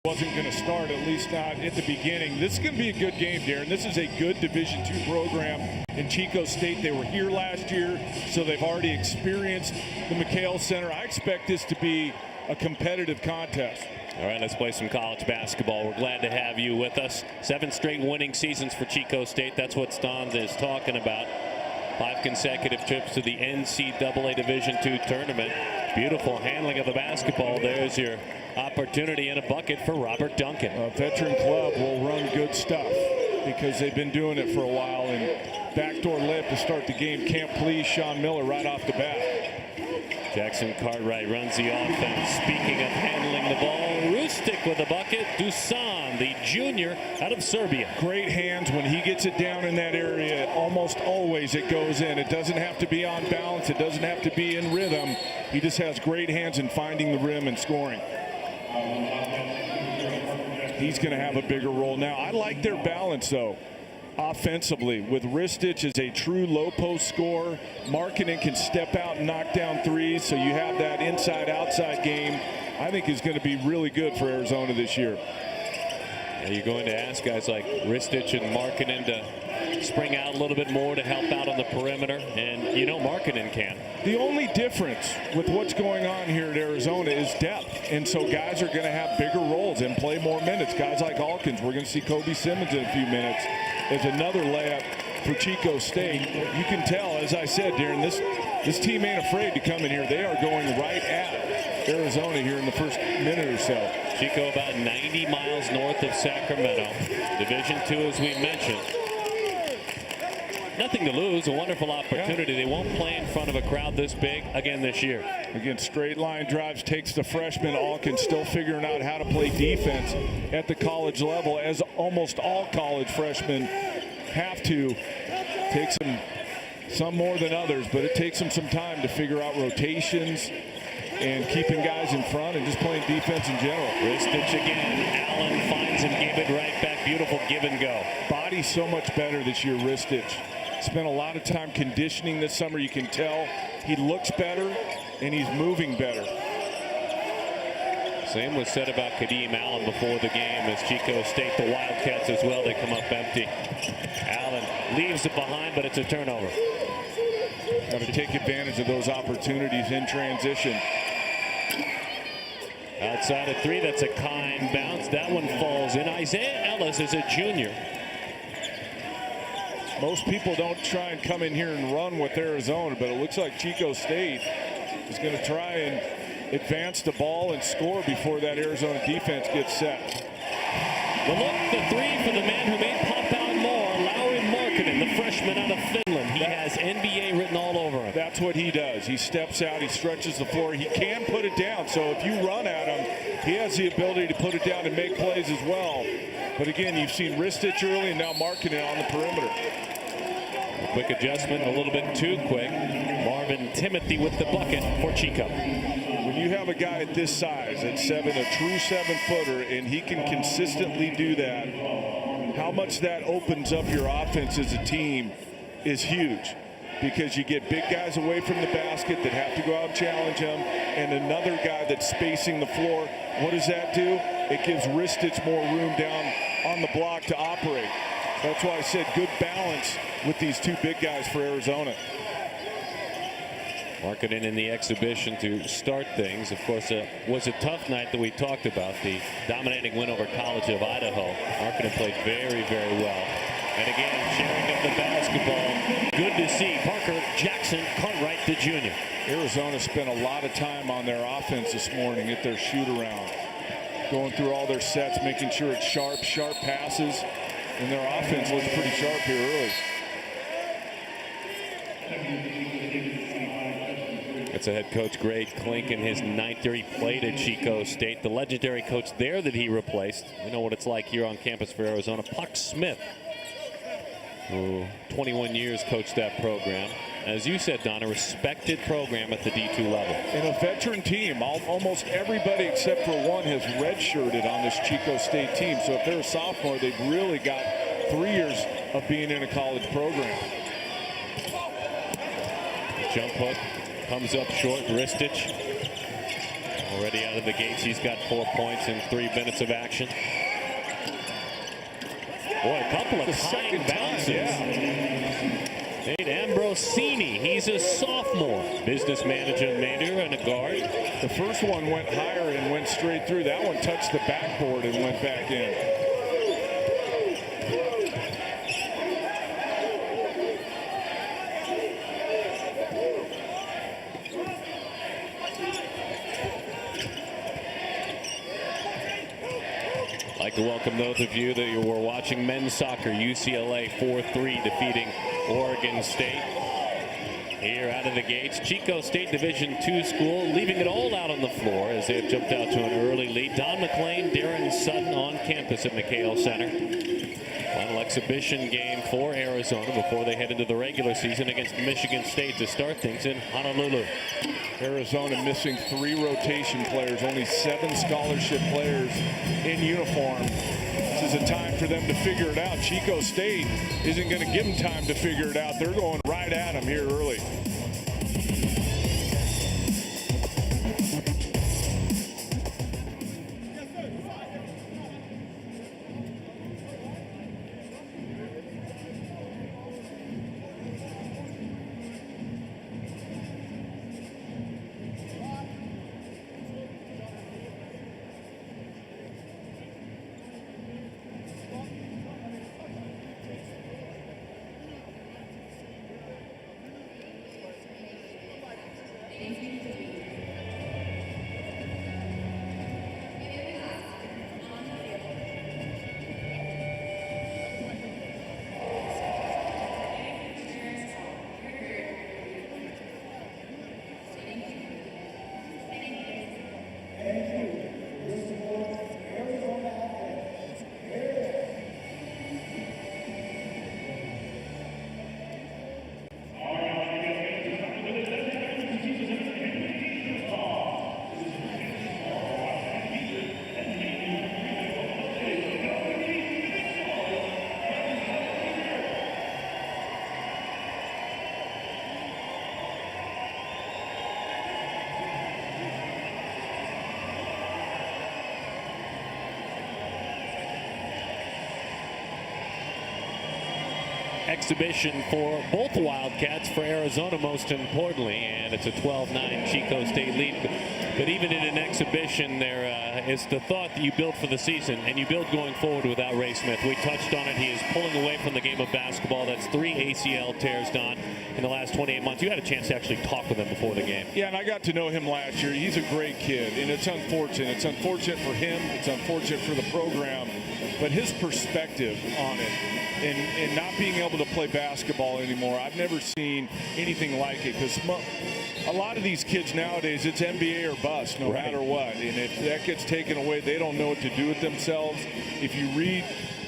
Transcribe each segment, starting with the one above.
wasn't going to start, at least not at the beginning. This is going to be a good game, Darren. This is a good Division II program in Chico State. They were here last year, so they've already experienced the McHale Center. I expect this to be a competitive contest. All right, let's play some college basketball. We're glad to have you with us. 7 straight winning seasons for Chico State. That's what Stans is talking about. 5 consecutive trips to the NCAA Division II tournament. Beautiful handling of the basketball. There's your opportunity and a bucket for Robert Duncan. A veteran club will run good stuff because they've been doing it for a while. And backdoor layup to start the game. Can't please Sean Miller right off the bat. Jackson Cartwright runs the offense. Speaking of handling the ball, Rustic with a bucket. Dusan, the junior out of Serbia. Great hands when he gets it down in that area. Almost always it goes in. It doesn't have to be on balance. It doesn't have to be in rhythm. He just has great hands in finding the rim and scoring. He's going to have a bigger role now. I like their balance, though. Offensively, with Ristic as a true low post scorer, Markkanen can step out and knock down threes, so you have that inside-outside game. I think is going to be really good for Arizona this year. Yeah, you're going to ask guys like Ristic and Markkanen to spring out a little bit more to help out on the perimeter, and you know Markkanen can. The only difference with what's going on here at Arizona is depth, and so guys are going to have bigger roles and play more minutes. Guys like Alkins, we're going to see Kobe Simmons in a few minutes. There's another layup for Chico State. You can tell, as I said, Darren, this team ain't afraid to come in here. They are going right at Arizona here in the first minute or so. Chico about 90 miles north of Sacramento. Division II, as we mentioned. Nothing to lose, a wonderful opportunity. They won't play in front of a crowd this big again this year. Again, straight line drives, takes the freshman. Alkins still figuring out how to play defense at the college level, as almost all college freshmen have to. Takes them some more than others, but it takes them some time to figure out rotations and keeping guys in front and just playing defense in general. Ristic again. Allen finds him, gave it right back. Beautiful give and go. Body's so much better this year, Ristic. Spent a lot of time conditioning this summer. You can tell he looks better and he's moving better. Same was said about Kadeem Allen before the game as Chico State, the Wildcats as well, they come up empty. Allen leaves it behind, but it's a turnover. Got to take advantage of those opportunities in transition. Outside of 3, that's a kind bounce. That one falls in. Isaiah Ellis is a junior. Most people don't try and come in here and run with Arizona, but it looks like Chico State is going to try and advance the ball and score before that Arizona defense gets set. The look, the 3 for the man who made pop out more, Lauri Markkanen, the freshman out of Finland. He has NBA written all over him. That's what he does. He steps out, he stretches the floor. He can put it down, so if you run at him, he has the ability to put it down and make plays as well. But again, you've seen Ristic early and now Markkanen on the perimeter. A quick adjustment, a little bit too quick. Marvin Timothy with the bucket for Chico. When you have a guy at this size, at 7, a true 7-footer, and he can consistently do that, how much that opens up your offense as a team is huge. Because you get big guys away from the basket that have to go out and challenge him, and another guy that's spacing the floor. What does that do? It gives Ristic more room down on the block to operate. That's why I said good balance with these 2 big guys for Arizona. Markkanen in the exhibition to start things. Of course, it was a tough night that we talked about, the dominating win over College of Idaho. Markkanen played very, very well. And again, sharing of the basketball. Good to see Parker Jackson Cartwright, the junior. Arizona spent a lot of time on their offense this morning at their shoot-around. Going through all their sets, making sure it's sharp passes. And their offense looks pretty sharp here early. That's a head coach Greg Klink in his 9th year. He played at Chico State. The legendary coach there that he replaced. We know what it's like here on campus for Arizona. Puck Smith, who 21 years coached that program. As you said, Don, a respected program at the D2 level. And a veteran team. Almost everybody except for one has redshirted on this Chico State team. So if they're a sophomore, they've really got 3 years of being in a college program. Jump hook comes up short. Ristic Already out of the gates, he's got 4 points in 3 minutes of action. Boy, a couple of second bounces. Nate Ambrosini, he's a sophomore. Business manager and a guard. The first one went higher and went straight through. That one touched the backboard and went back in. I'd like to welcome those of you that were watching men's soccer. UCLA 4-3 defeating Oregon State. Here out of the gates, Chico State Division II school leaving it all out on the floor as they have jumped out to an early lead. Don McLean, Darren Sutton on campus at McHale Center. Final exhibition game for Arizona before they head into the regular season against Michigan State to start things in Honolulu. Arizona missing 3 rotation players, only 7 scholarship players in uniform. This is a time for them to figure it out. Chico State isn't going to give them time to figure it out. They're going right at them here early. Exhibition for both Wildcats, for Arizona most importantly, and it's a 12-9 Chico State lead. But even in an exhibition, there is the thought that you build for the season and you build going forward without Ray Smith. We touched on it. He is pulling away from the game of basketball. That's 3 ACL tears, Don, in the last 28 months. You had a chance to actually talk with him before the game. Yeah, and I got to know him last year. He's a great kid, and it's unfortunate. It's unfortunate for him. It's unfortunate for the program. But his perspective on it, and not being able to play basketball anymore, I've never seen anything like it, because a lot of these kids nowadays, it's NBA or bust no matter what, and if that gets taken away, they don't know what to do with themselves. If you read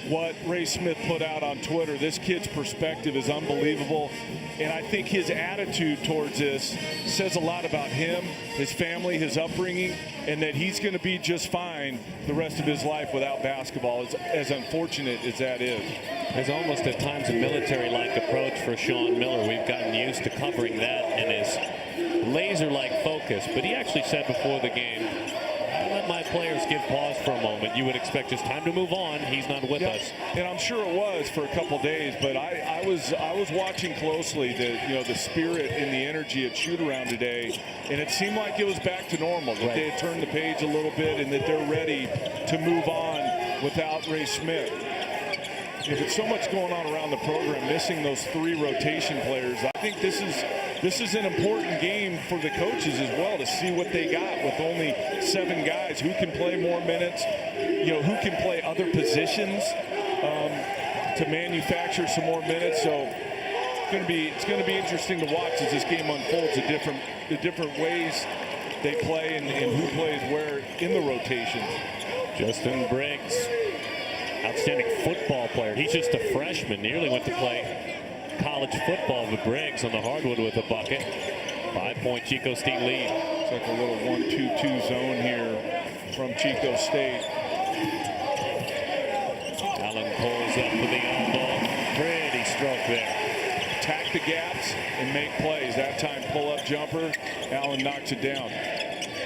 what Ray Smith put out on Twitter, this kid's perspective is unbelievable, and I think his attitude towards this says a lot about him, his family, his upbringing, and that he's going to be just fine the rest of his life without basketball, as unfortunate as that is. There's almost at times a military-like approach for Sean Miller. We've gotten used to covering that and his laser-like focus. But he actually said before the game, I let my players give pause for a moment. You would expect just time to move on. He's not with us. And I'm sure it was for a couple days, but I was watching closely the spirit and the energy at shoot-around today, and it seemed like it was back to normal, that they had turned the page a little bit and that they're ready to move on without Ray Smith. With so much going on around the program, missing those 3 rotation players, I think this is an important game for the coaches as well, to see what they got with only 7 guys. Who can play more minutes? Who can play other positions to manufacture some more minutes? So it's going to be interesting to watch as this game unfolds, the different ways they play and who plays where in the rotations. Justin Briggs, outstanding football player. He's just a freshman. Nearly went to play college football with Briggs on the hardwood with a bucket. 5-point Chico State lead. It's like a little 1-2-2 zone here from Chico State. Allen pulls up with the elbow. Pretty stroke there. Attack the gaps and make plays. That time pull-up jumper. Allen knocks it down.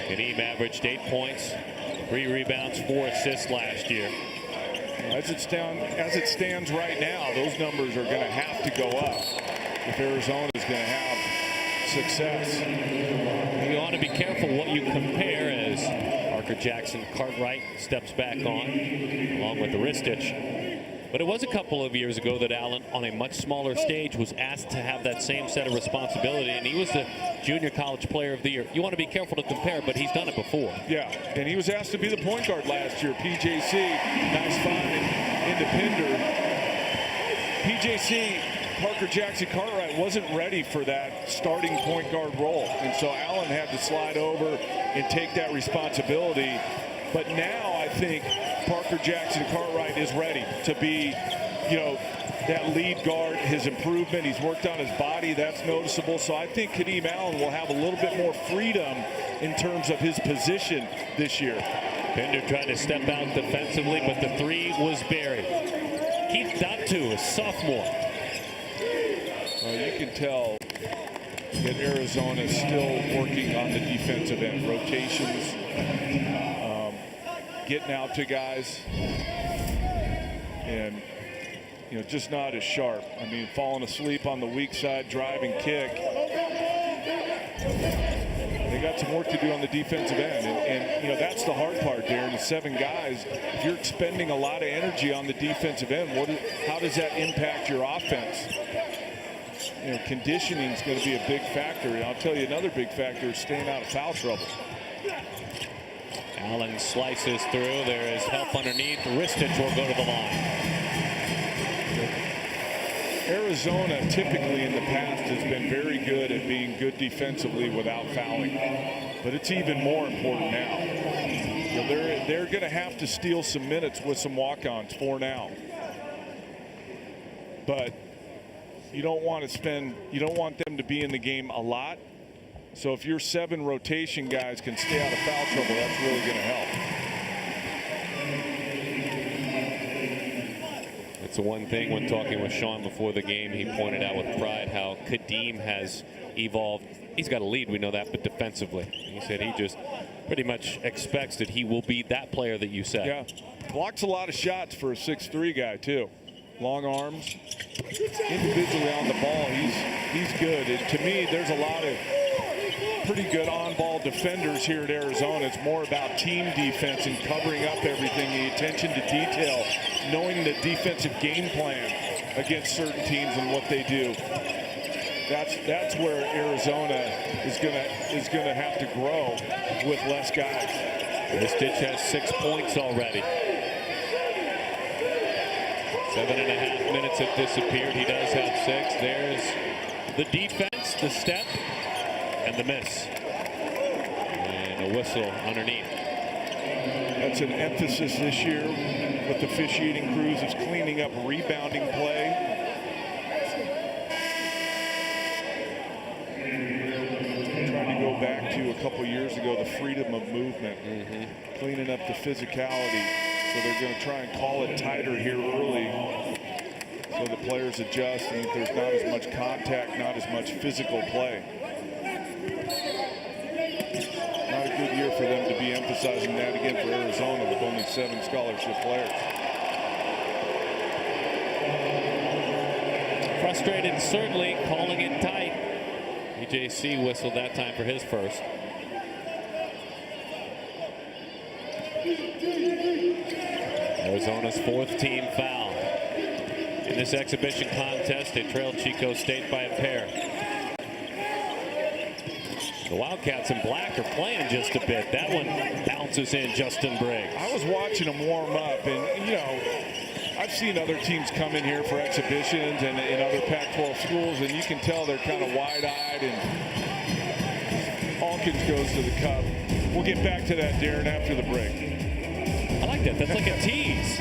Kadeem averaged 8 points, 3 rebounds, 4 assists last year. As it stands right now, those numbers are going to have to go up if Arizona is going to have success. You ought to be careful what you compare as Parker Jackson Cartwright steps back on, along with the Ristich. But it was a couple of years ago that Allen, on a much smaller stage, was asked to have that same set of responsibility, and he was the Junior College Player of the Year. You want to be careful to compare, but he's done it before. Yeah, and he was asked to be the point guard last year. PJC, nice find into Pinder. PJC, Parker Jackson Cartwright, wasn't ready for that starting point guard role, and so Allen had to slide over and take that responsibility. But now I think Parker Jackson Cartwright is ready to be, that lead guard. His improvement, he's worked on his body, that's noticeable. So I think Kadeem Allen will have a little bit more freedom in terms of his position this year. Pinder tried to step out defensively, but the three was buried. Keith Datu, a sophomore. You can tell that Arizona is still working on the defensive end. Rotations, getting out to guys, and just not as sharp. I mean, falling asleep on the weak side, drive and kick. They got some work to do on the defensive end, and that's the hard part, Darren. The 7 guys, if you're expending a lot of energy on the defensive end, how does that impact your offense? Conditioning is going to be a big factor. And I'll tell you another big factor is staying out of foul trouble. Allen slices through. There is help underneath. Ristich will go to the line. Arizona typically in the past has been very good at being good defensively without fouling. But it's even more important now. They're going to have to steal some minutes with some walk-ons for now. But you don't want them to be in the game a lot. So if your 7 rotation guys can stay out of foul trouble, that's really going to help. It's the one thing when talking with Sean before the game, he pointed out with pride how Kadeem has evolved. He's got a lead, we know that, but defensively. He said he just pretty much expects that he will be that player that you said. Yeah, blocks a lot of shots for a 6'3" guy too. Long arms. Individually on the ball, he's good. And to me, there's a lot of pretty good on-ball defenders here at Arizona. It's more about team defense and covering up everything, the attention to detail, knowing the defensive game plan against certain teams and what they do. That's where Arizona is gonna have to grow with less guys. Ristich has 6 points already. 7.5 minutes have disappeared. He does have 6. There's the defense, the step, and the miss. And a whistle underneath. That's an emphasis this year with the officiating crews, is cleaning up rebounding play. Trying to go back to a couple years ago, the freedom of movement, cleaning up the physicality. So they're going to try and call it tighter here early so the players adjust and there's not as much contact, not as much physical play. Not a good year for them to be emphasizing that again for Arizona with only 7 scholarship players. Frustrated, certainly, calling it tight. EJC whistled that time for his first. Arizona's 4th team foul. In this exhibition contest, they trailed Chico State by a pair. The Wildcats in black are playing just a bit. That one bounces in Justin Briggs. I was watching them warm up, and I've seen other teams come in here for exhibitions and in other Pac-12 schools, and you can tell they're kind of wide-eyed, and Hawkins goes to the cup. We'll get back to that, Darren, after the break. I like that. That's like a tease.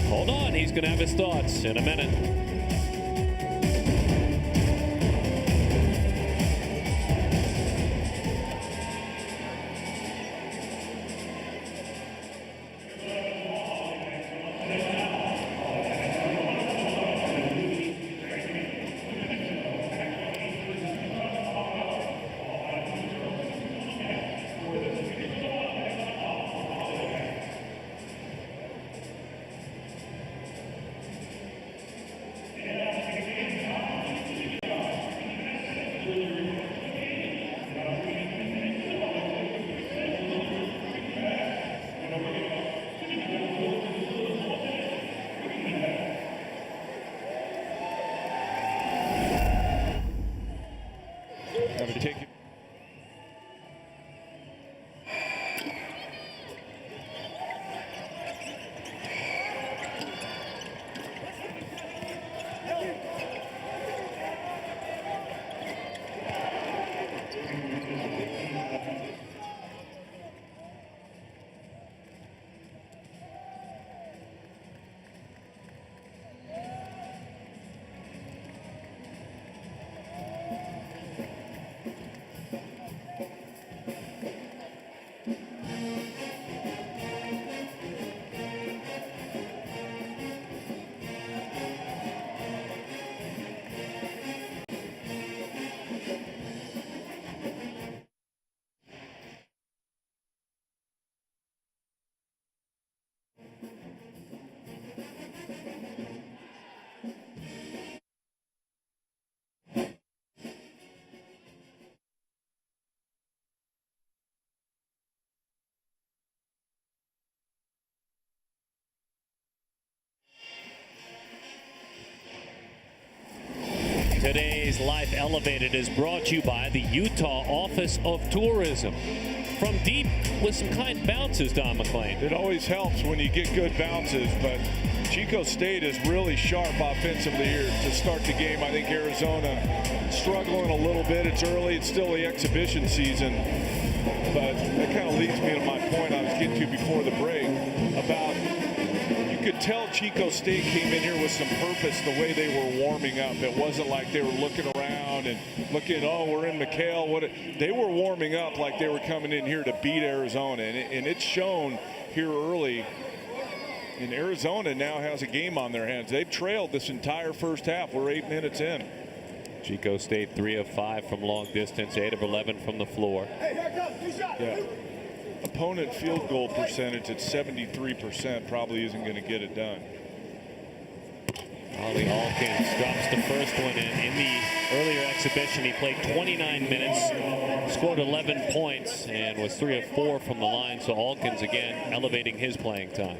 Hold on. He's going to have his thoughts in a minute. Today's Life Elevated is brought to you by the Utah Office of Tourism. From deep with some kind bounces, Don McLean. It always helps when you get good bounces, but Chico State is really sharp offensively here to start the game. I think Arizona struggling a little bit. It's early. It's still the exhibition season. But that kind of leads me to my point I was getting to before the break about you could tell Chico State came in here with some purpose the way they were warming up. It wasn't like they were looking around and looking, oh, we're in McHale. They were warming up like they were coming in here to beat Arizona. And it's shown here early. And Arizona now has a game on their hands. They've trailed this entire first half. We're 8 minutes in. Chico State 3 of 5 from long distance, 8 of 11 from the floor. Yeah. Opponent field goal percentage at 73% probably isn't going to get it done. Ollie Alkins drops the first one in the earlier exhibition. He played 29 minutes, scored 11 points, and was 3 of 4 from the line. So Alkins again elevating his playing time.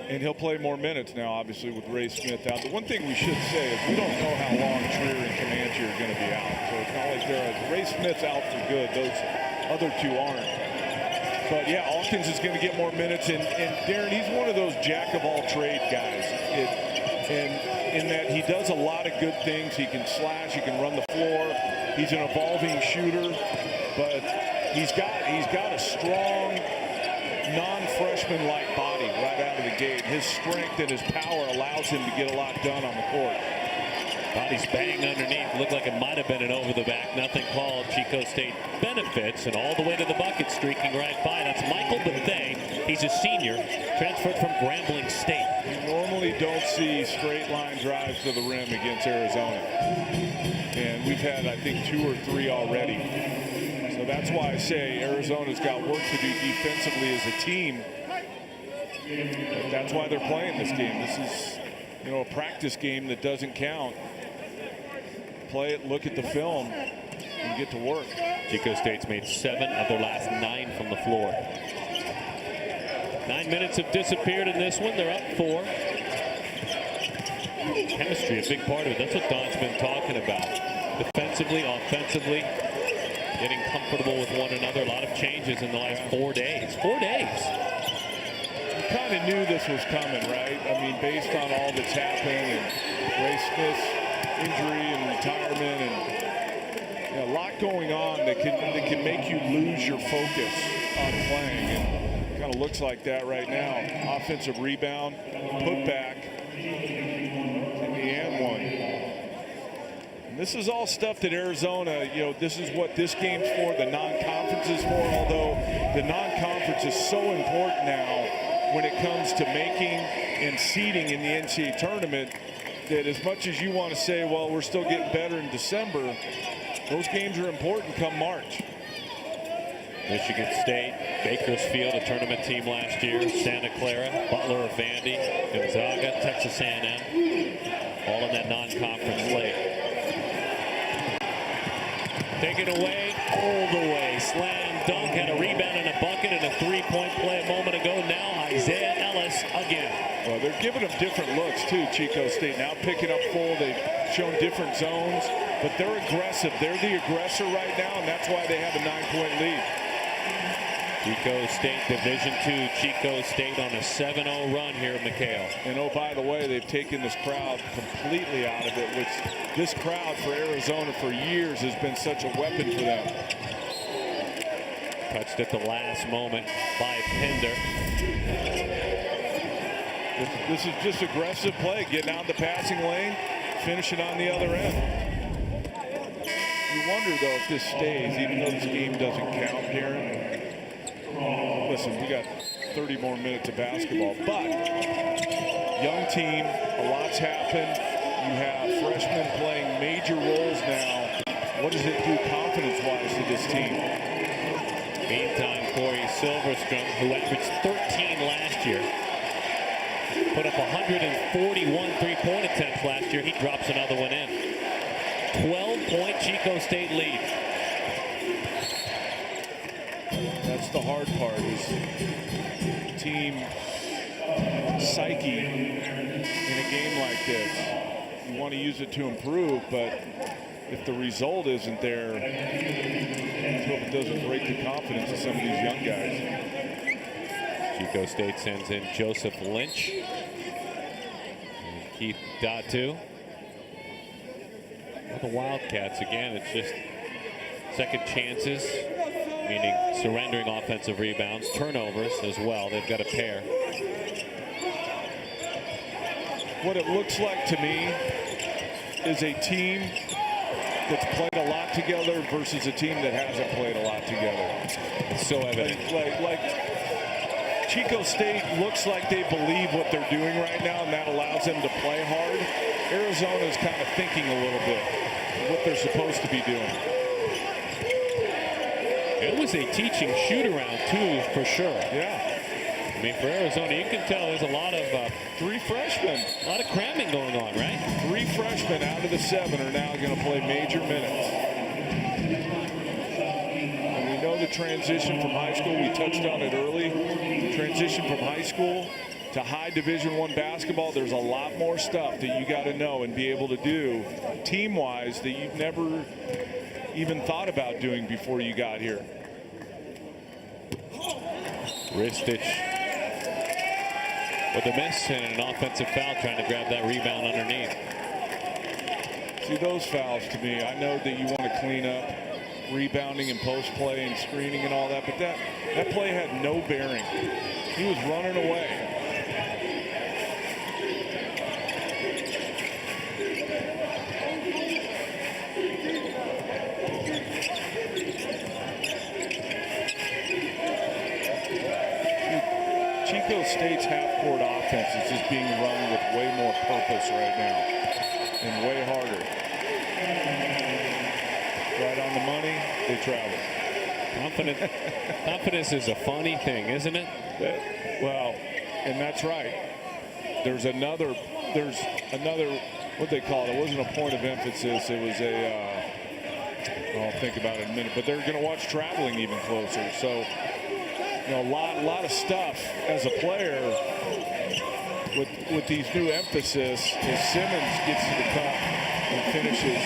And he'll play more minutes now, obviously, with Ray Smith out. The one thing we should say is we don't know how long Trier and Comanche are going to be out. So it's not like Ray Smith's out for good. Those other two aren't. But, yeah, Alkins is going to get more minutes. And Darren, he's one of those jack-of-all-trade guys. In that he does a lot of good things. He can slash. He can run the floor. He's an evolving shooter. But he's got a strong, non-freshman-like body right out of the gate. His strength and his power allows him to get a lot done on the court. Body's bang underneath. Looked like it might have been an over the back. Nothing called. Chico State benefits and all the way to the bucket, streaking right by. That's Michael Bethea. He's a senior, transferred from Grambling State. You normally don't see straight line drives to the rim against Arizona. And we've had, I think, 2 or 3 already. So that's why I say Arizona's got work to do defensively as a team. But that's why they're playing this game. This is, a practice game that doesn't count. Play it, look at the film, and get to work. Chico State's made 7 of their last 9 from the floor. 9 minutes have disappeared in this one. They're up 4. Chemistry, a big part of it. That's what Don's been talking about. Defensively, offensively, getting comfortable with one another. A lot of changes in the last 4 days. 4 days. You kind of knew this was coming, right? I mean, based on all that's happened and Ray Smith's injury and retirement and a lot going on that can make you lose your focus on playing. And it kind of looks like that right now. Offensive rebound, put back, and one. And this is all stuff that Arizona, this is what this game's for, the non-conference is for, although the non-conference is so important now when it comes to making and seeding in the NCAA tournament, that as much as you want to say, well, we're still getting better in December, those games are important come March. Michigan State, Bakersfield, a tournament team last year, Santa Clara, Butler, Vandy, Gonzaga, Texas A&M, all in that non-conference slate. Take it away, all the way, slam dunk, had a rebound and a bucket and a three-point play a moment ago. Now Isaiah Ellis again. Well, they're giving them different looks too, Chico State. Now picking up full, they've shown different zones, but they're aggressive. They're the aggressor right now, and that's why they have a 9-point lead. Chico State Division II, Chico State on a 7-0 run here at McHale. And oh, by the way, they've taken this crowd completely out of it, which this crowd for Arizona for years has been such a weapon for them. Touched at the last moment by Pender. This is just aggressive play, getting out the passing lane, finishing on the other end. You wonder, though, if this stays, even though this game doesn't count, Darren. Listen, we got 30 more minutes of basketball, but young team, a lot's happened. You have freshmen playing major roles now. What does it do confidence-wise to this team? Meantime, Corey Silverstrom, who averaged 13 last year, put up 141 three-point attempts last year. He drops another one in. 12-point Chico State lead. That's the hard part, is team psyche in a game like this. You want to use it to improve, but if the result isn't there, let's hope it doesn't break the confidence of some of these young guys. Chico State sends in Joseph Lynch and Keith Datu. The Wildcats, again, it's just second chances, meaning surrendering offensive rebounds, turnovers as well. They've got a pair. What it looks like to me is a team that's played a lot together versus a team that hasn't played a lot together. It's so evident. Like Chico State looks like they believe what they're doing right now, and that allows them to play hard. Arizona's kind of thinking a little bit what they're supposed to be doing. It was a teaching shoot-around, too, for sure. Yeah. I mean, for Arizona, you can tell there's a lot of three freshmen. A lot of cramming going on, right? Three freshmen out of the 7 are now going to play major minutes. And we know the transition from high school. We touched on it early. Transition from high school to high Division I basketball. There's a lot more stuff that you got to know and be able to do team-wise that you've never even thought about doing before you got here. Ristic with a miss and an offensive foul, trying to grab that rebound underneath. See, those fouls to me, I know that you want to clean up rebounding and post play and screening and all that, but that play had no bearing. He was running away. Chico State's half-court offense is just being run with way more purpose right now and way harder. Right on the money, they travel. Confidence is a funny thing, isn't it? Well, and that's right. There's another, what they call it, it wasn't a point of emphasis, it was I'll think about it in a minute, but they're going to watch traveling even closer. So, you know, a lot of stuff as a player with these new emphasis as Simmons gets to the cup and finishes.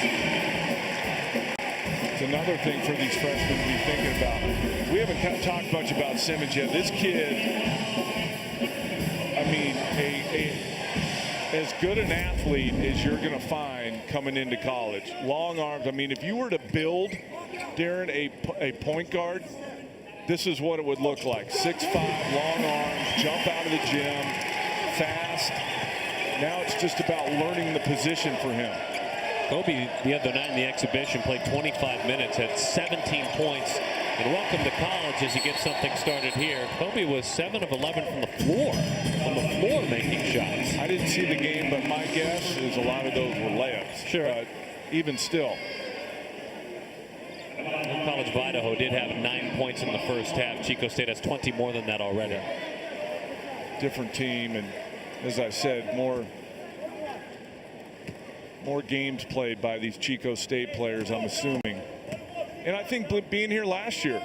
It's another thing for these freshmen to be thinking about. We haven't talked much about Simmons yet. This kid, I mean, as good an athlete as you're going to find coming into college. Long arms. I mean, if you were to build, Darren, a point guard, this is what it would look like. 6'5", long arms, jump out of the gym, fast. Now it's just about learning the position for him. Kobe, the other night in the exhibition, played 25 minutes, had 17 points. And welcome to college as he gets something started here. Kobe was 7 of 11 from the floor. Making shots. I didn't see the game, but my guess is a lot of those were layups. Sure. But even still. College of Idaho did have 9 points in the first half. Chico State has 20 more than that already. Different team, and as I said, more games played by these Chico State players, I'm assuming. And I think being here last year,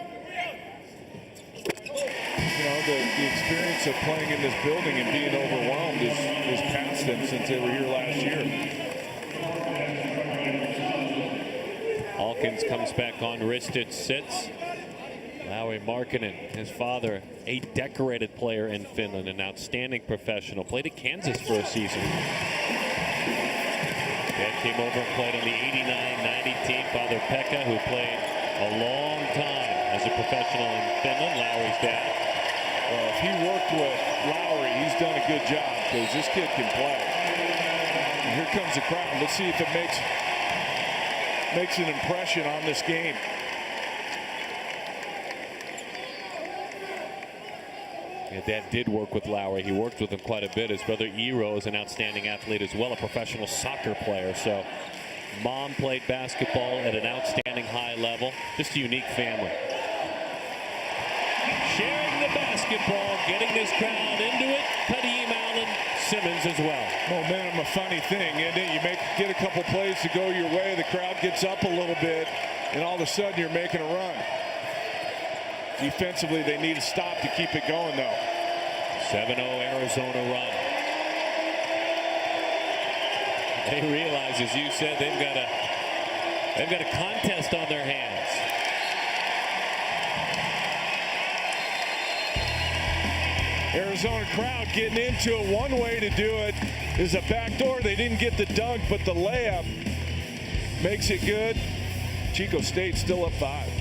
you know, the experience of playing in this building and being overwhelmed is past them since they were here last year. Hawkins comes back on. Ristic sits. Lauri Markkanen, his father, a decorated player in Finland, an outstanding professional. Played at Kansas for a season. Dad came over and played on the 89-90 team. Father Pekka, who played a long time as a professional in Finland. Lauri's dad. Well, if he worked with Lauri, he's done a good job because this kid can play. And here comes the crowd. Let's see if it makes an impression on this game. Yeah, Dad did work with Lauri. He worked with him quite a bit. His brother Eero is an outstanding athlete as well, a professional soccer player. So Mom played basketball at an outstanding high level. Just a unique family. Sharing the basketball, getting this crowd into it. Kadeem Allen, Simmons as well. Momentum, a funny thing, isn't it? You get a couple plays to go your way, the crowd gets up a little bit, and all of a sudden you're making a run. Defensively, they need to stop to keep it going, though. 7-0 Arizona run. They realize, as you said, they've got to They've got a contest on their hands. Arizona crowd getting into it. One way to do it is a backdoor. They didn't get the dunk, but the layup makes it good. Chico State still up 5.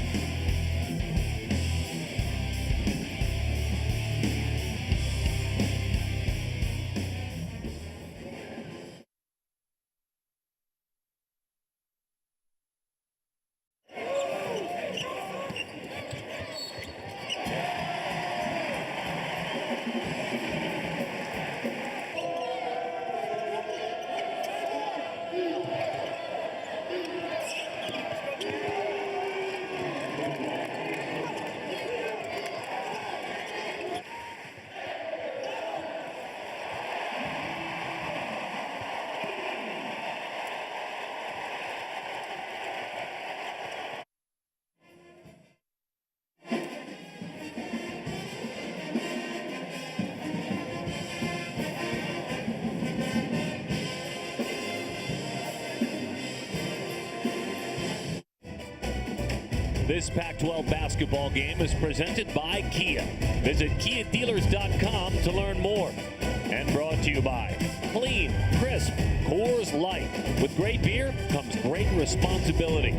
This Pac-12 basketball game is presented by Kia. Visit KiaDealers.com to learn more. And brought to you by Clean, Crisp, Coors Light. With great beer comes great responsibility.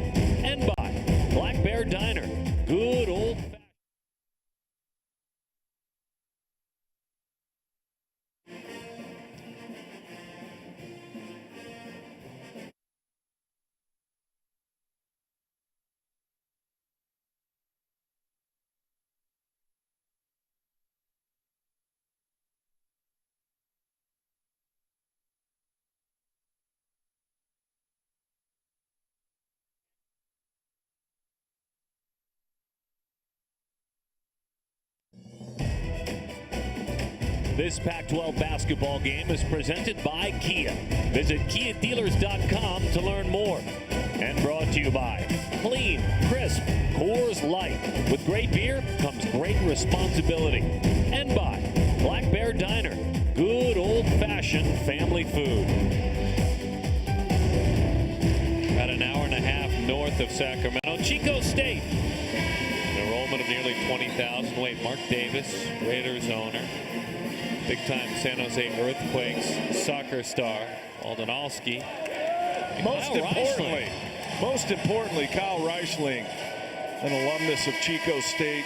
And by Black Bear Diner. Good old This Pac-12 basketball game is presented by Kia. Visit KiaDealers.com to learn more. And brought to you by Clean, Crisp, Coors Light. With great beer comes great responsibility. And by Black Bear Diner. Good old-fashioned family food. About an hour and a half north of Sacramento. Chico State. An enrollment of nearly 20,000. Wait, Mark Davis, Raiders owner. Big-time San Jose Earthquakes soccer star, Aldenowski. Most importantly, Kyle Reichling, an alumnus of Chico State.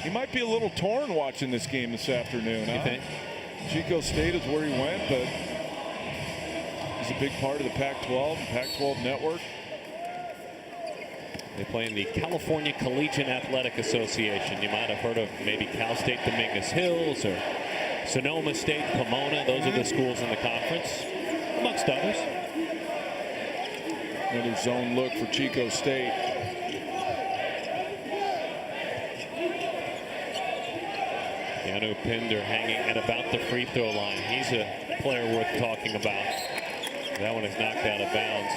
He might be a little torn watching this game this afternoon. You think? Chico State is where he went, but he's a big part of the Pac-12 and Pac-12 network. They play in the California Collegiate Athletic Association. You might have heard of maybe Cal State Dominguez Hills or Sonoma State, Pomona. Those are the schools in the conference, amongst others. Another zone look for Chico State. Yanu Pinder hanging at about the free throw line. He's a player worth talking about. That one is knocked out of bounds.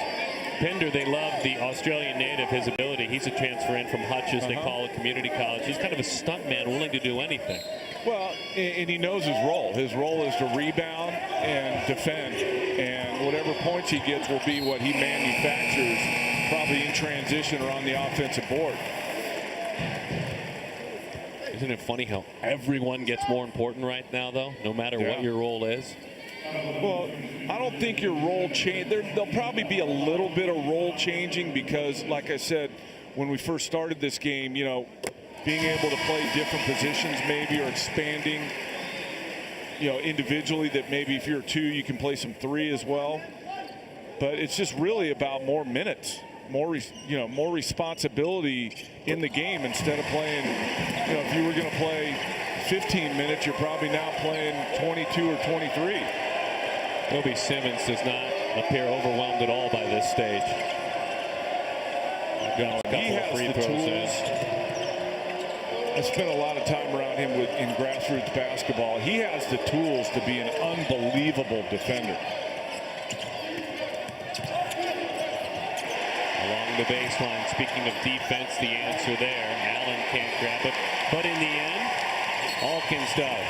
Pinder, they love the Australian native, his ability. He's a transfer in from Hutch, they call it, community college. He's kind of a stunt man, willing to do anything. Well, and he knows his role. His role is to rebound and defend. And whatever points he gets will be what he manufactures, probably in transition or on the offensive board. Isn't it funny how everyone gets more important right now, though, no matter what your role is? Well, I don't think your role change. There'll probably be a little bit of role changing because, like I said, when we first started this game, you know, being able to play different positions maybe, or expanding, you know, individually, that maybe if you're 2, you can play some 3 as well. But it's just really about more minutes, more responsibility in the game instead of playing, you know, if you were going to play 15 minutes, you're probably now playing 22 or 23. Kobe Simmons does not appear overwhelmed at all by this stage. Got a couple of free throws in. I spent a lot of time around him in grassroots basketball. He has the tools to be an unbelievable defender. Along the baseline, speaking of defense, the answer there. Allen can't grab it, but in the end, Alkins does.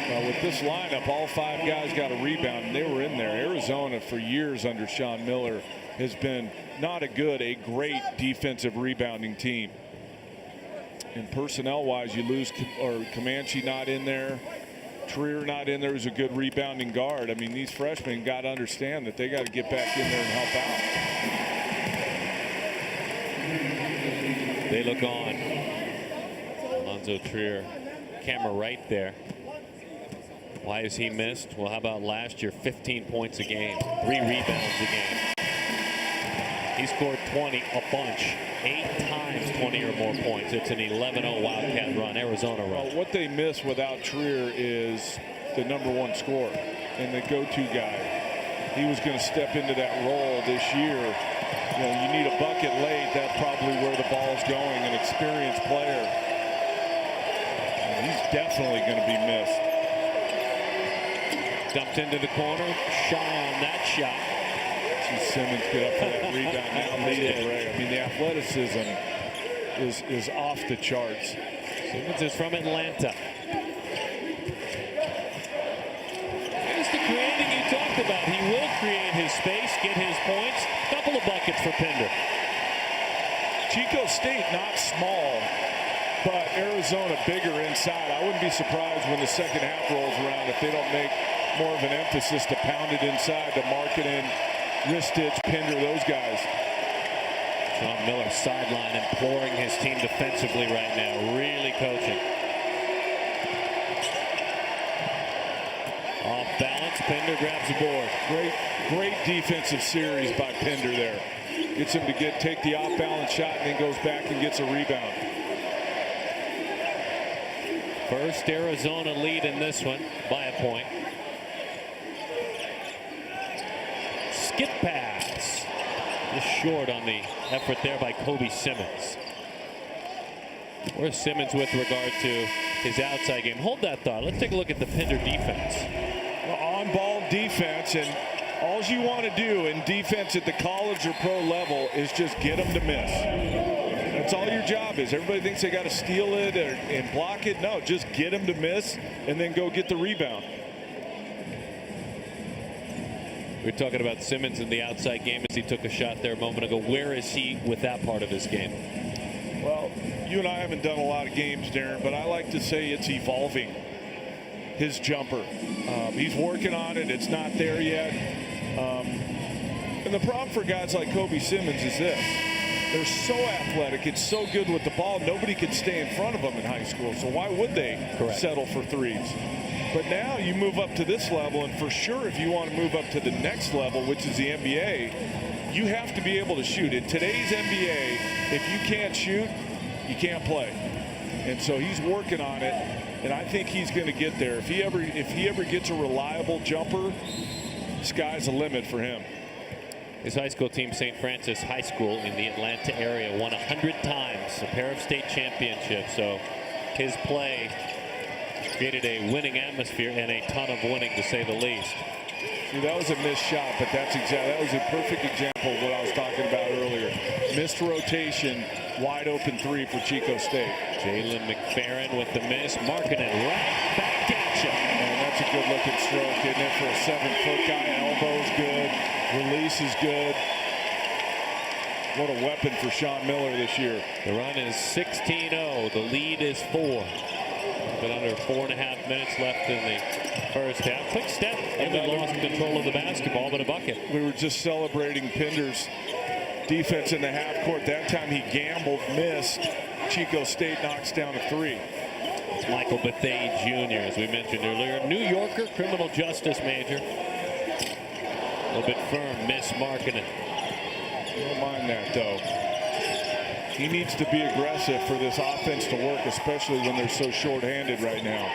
With this lineup, all 5 guys got a rebound, and they were in there. Arizona, for years under Sean Miller, has been not a great defensive rebounding team. And personnel-wise, you lose Comanche not in there, Trier not in there, who's a good rebounding guard. I mean, these freshmen got to understand that they got to get back in there and help out. They look on. Alonzo Trier, camera right there. Why has he missed? Well, how about last year? 15 points a game, 3 rebounds a game. He scored 20 a bunch, 8 times 20 or more points. It's an 11-0 Wildcat run, Arizona run. Well, what they miss without Trier is the #1 scorer and the go-to guy. He was going to step into that role this year. You know, you need a bucket late. That's probably where the ball's going. An experienced player. And he's definitely going to be missed. Dumped into the corner, shy on that shot. See Simmons get up for that rebound now. I mean, the athleticism is off the charts. Simmons is from Atlanta. There's the creating you talked about. He will create his space, get his points. Couple of buckets for Pinder. Chico State not small, but Arizona bigger inside. I wouldn't be surprised when the second half rolls around if they don't make more of an emphasis to pound it inside, to mark it in. Ristich, Pinder, those guys. Sean Miller sideline imploring his team defensively right now. Really coaching. Off balance, Pinder grabs the board. Great defensive series by Pinder there. Gets him to take the off balance shot and then goes back and gets a rebound. First Arizona lead in this one by a point. Skip pass. Just short on the effort there by Kobe Simmons. Where's Simmons with regard to his outside game? Hold that thought. Let's take a look at the Pinder defense. Well, on-ball defense, and all you want to do in defense at the college or pro level is just get them to miss. That's all your job is. Everybody thinks they got to steal it and block it. No, just get them to miss and then go get the rebound. We were talking about Simmons in the outside game as he took a shot there a moment ago. Where is he with that part of his game? Well, you and I haven't done a lot of games, Darren, but I like to say it's evolving. His jumper. He's working on it. It's not there yet. And the problem for guys like Kobe Simmons is this. They're so athletic. It's so good with the ball. Nobody could stay in front of them in high school. So why would they settle for threes? But now you move up to this level, and for sure if you want to move up to the next level, which is the NBA, you have to be able to shoot. In today's NBA, if you can't shoot, you can't play. And so he's working on it, and I think he's going to get there. If he ever gets a reliable jumper, sky's the limit for him. His high school team, St. Francis High School in the Atlanta area, won 100 times, a pair of state championships. So his play created a winning atmosphere and a ton of winning, to say the least. See, that was a missed shot, but that was a perfect example of what I was talking about earlier. Missed rotation, wide open 3 for Chico State. Jalen McFerrin with the miss, marking it right back at you. And that's a good looking stroke, isn't it, for a 7-foot guy? Elbow's good, release is good. What a weapon for Sean Miller this year. The run is 16-0. The lead is 4. But under 4.5 minutes left in the first half. Quick step, and they lost control of the basketball, but a bucket. We were just celebrating Pinder's defense in the half court. That time he gambled, missed. Chico State knocks down a 3. It's Michael Bethea Jr., as we mentioned earlier. New Yorker, criminal justice major. A little bit firm, miss marking it. Don't mind that, though. He needs to be aggressive for this offense to work, especially when they're so short-handed right now.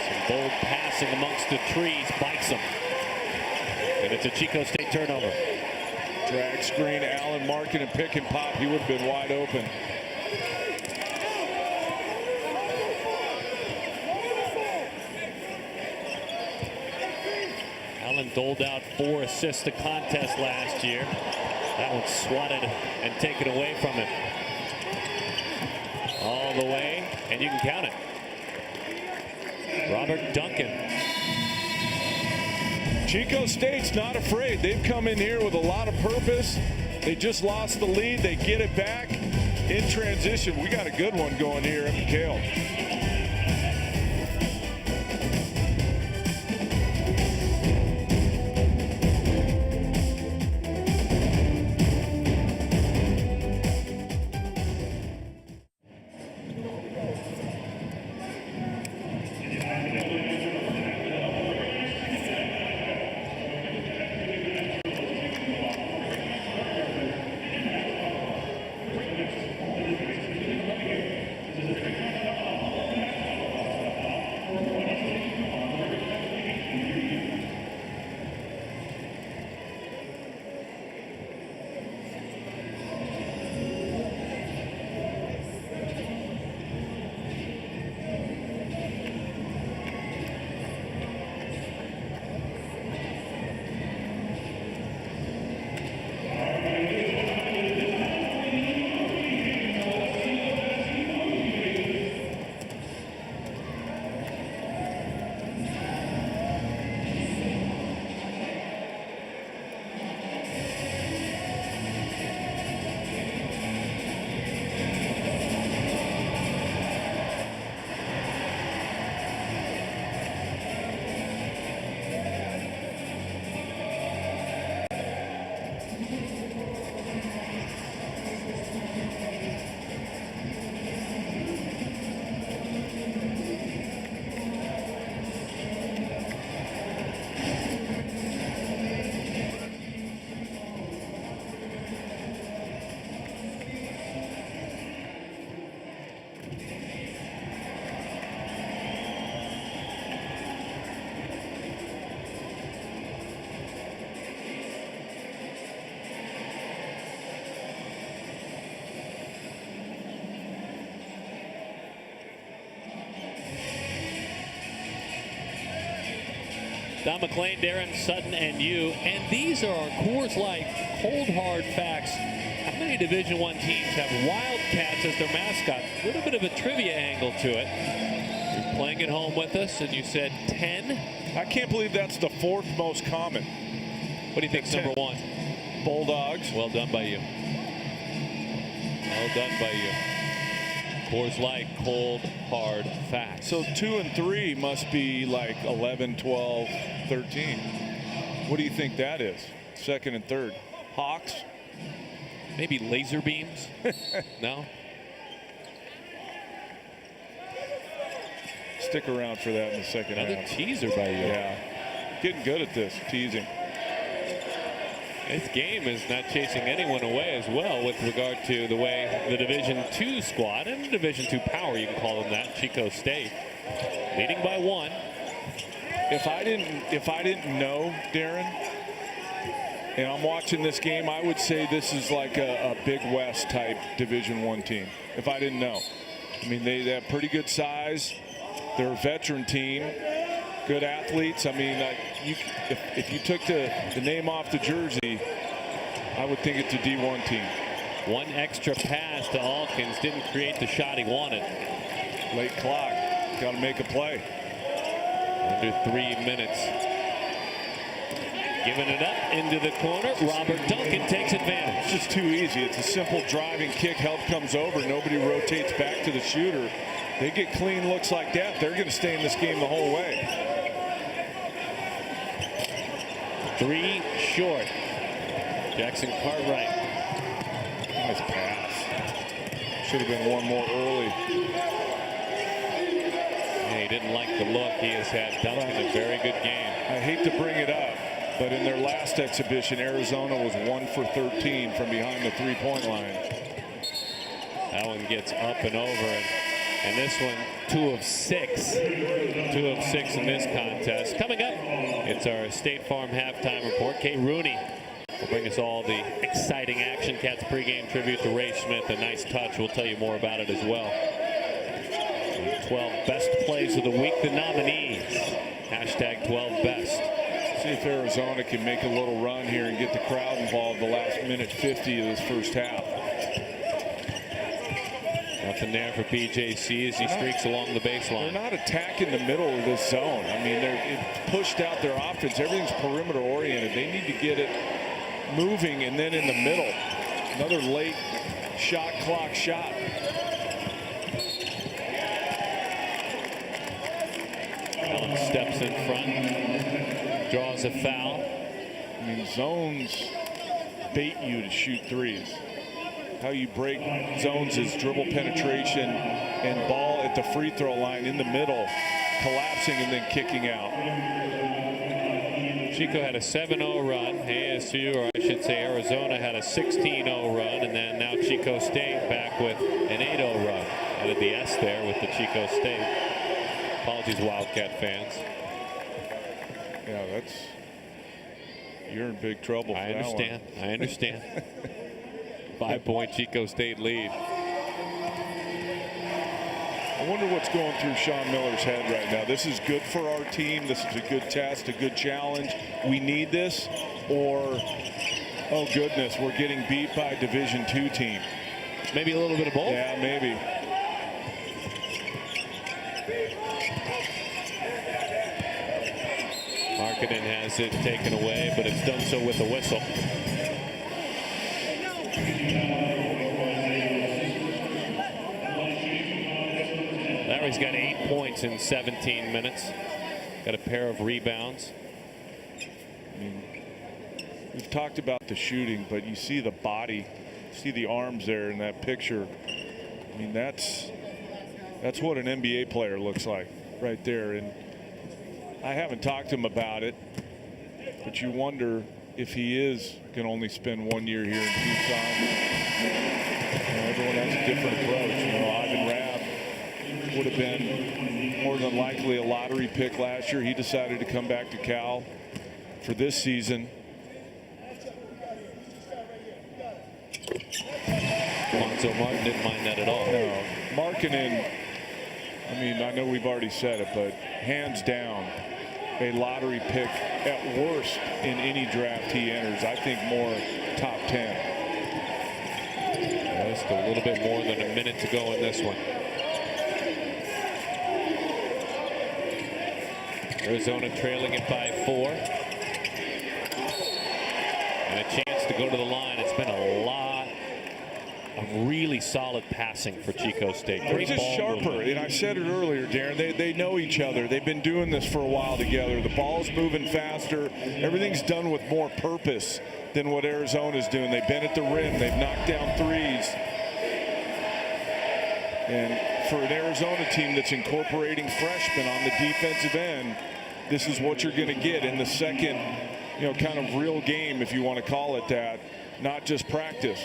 Some bold passing amongst the trees bites him. And it's a Chico State turnover. Drag screen, Allen marking and pick and pop. He would have been wide open. Allen doled out 4 assists to contest last year. That one swatted and taken away from him. All the way, and you can count it. Robert Duncan. Chico State's not afraid. They've come in here with a lot of purpose. They just lost the lead. They get it back in transition. We got a good one going here at McHale. Don McLean, Darren Sutton, and you. And these are our Coors Light cold hard facts. How many Division I teams have Wildcats as their mascot? A little bit of a trivia angle to it. You're playing at home with us, and you said 10. I can't believe that's the fourth most common. What do you think's number one? Bulldogs. Well done by you. Well done by you. Coors Light cold hard facts. So 2 and 3 must be like 11, 12, 13. What do you think that is? Second and third. Hawks? Maybe laser beams? No? Stick around for that in the second Another round. teaser by you. Yeah. Getting good at this, teasing. This game is not chasing anyone away as well with regard to the way the Division II squad and Division II power, you can call them that, Chico State, leading by 1. If I didn't know, Darren, and I'm watching this game, I would say this is like a Big West type Division I team. If I didn't know. I mean, they have pretty good size. They're a veteran team. Good athletes. I mean, if you took the name off the jersey, I would think it's a D1 team. One extra pass to Alkins didn't create the shot he wanted. Late clock. Got to make a play. Under 3 minutes. Giving it up into the corner. Robert Duncan takes advantage. It's just too easy. It's a simple driving kick. Help comes over. Nobody rotates back to the shooter. They get clean looks like that, they're going to stay in this game the whole way. 3 short. Jackson Cartwright. Nice pass. Should have been one more early. Yeah, he didn't like the look. He has had Duncan a very good game. I hate to bring it up, but in their last exhibition, Arizona was 1 for 13 from behind the three-point line. That one gets up and over. And this one, 2 of 6. 2 of 6 in this contest. Coming up, it's our State Farm halftime report. Kate Rooney will bring us all the exciting action. Cats pregame tribute to Ray Smith. A nice touch. We'll tell you more about it as well. The 12 best plays of the week. The nominees. Hashtag 12 best. See if Arizona can make a little run here and get the crowd involved the last minute 50 of this first half. Nothing there for BJC as he streaks along the baseline. They're not attacking the middle of this zone. I mean, they're pushed out their offense. Everything's perimeter oriented. They need to get it moving, and then in the middle, another late shot clock shot. Allen steps in front, draws a foul. I mean, zones bait you to shoot threes. How you break zones is dribble penetration and ball at the free throw line in the middle, collapsing and then kicking out. Chico had a 7-0 run. ASU, or I should say Arizona, had a 16-0 run, and then now Chico State back with an 8-0 run. Added the S there with the Chico State. Apologies, Wildcat fans. Yeah, you're in big trouble. I understand. I understand. 5-point Chico State lead. I wonder what's going through Sean Miller's head right now. This is good for our team. This is a good test, a good challenge. We need this. Or, oh goodness, we're getting beat by a Division II team. Maybe a little bit of both. Yeah, maybe. Markkanen has it taken away, but it's done so with a whistle. Larry's got 8 points in 17 minutes. Got a pair of rebounds. I mean, we've talked about the shooting, but you see the body, see the arms there in that picture. I mean, that's what an NBA player looks like right there. And I haven't talked to him about it, but you wonder if he is going to only spend 1 year here in Tucson. Everyone has a different approach. Ivan Rabb would have been more than likely a lottery pick last year. He decided to come back to Cal for this season. Lonzo Martin didn't mind that at all. No, Markkanen, I mean, I know we've already said it, but hands down, a lottery pick at worst in any draft he enters. I think more top 10. Just a little bit more than a minute to go in this one. Arizona trailing it by 4. And a chance to go to the line. It's been a lot of really solid passing for Chico State. They're just sharper, movement. And I said it earlier, Darren, they know each other. They've been doing this for a while together. The ball's moving faster. Everything's done with more purpose than what Arizona's doing. They've been at the rim. They've knocked down threes. And for an Arizona team that's incorporating freshmen on the defensive end, this is what you're going to get in the second, kind of real game, if you want to call it that, not just practice.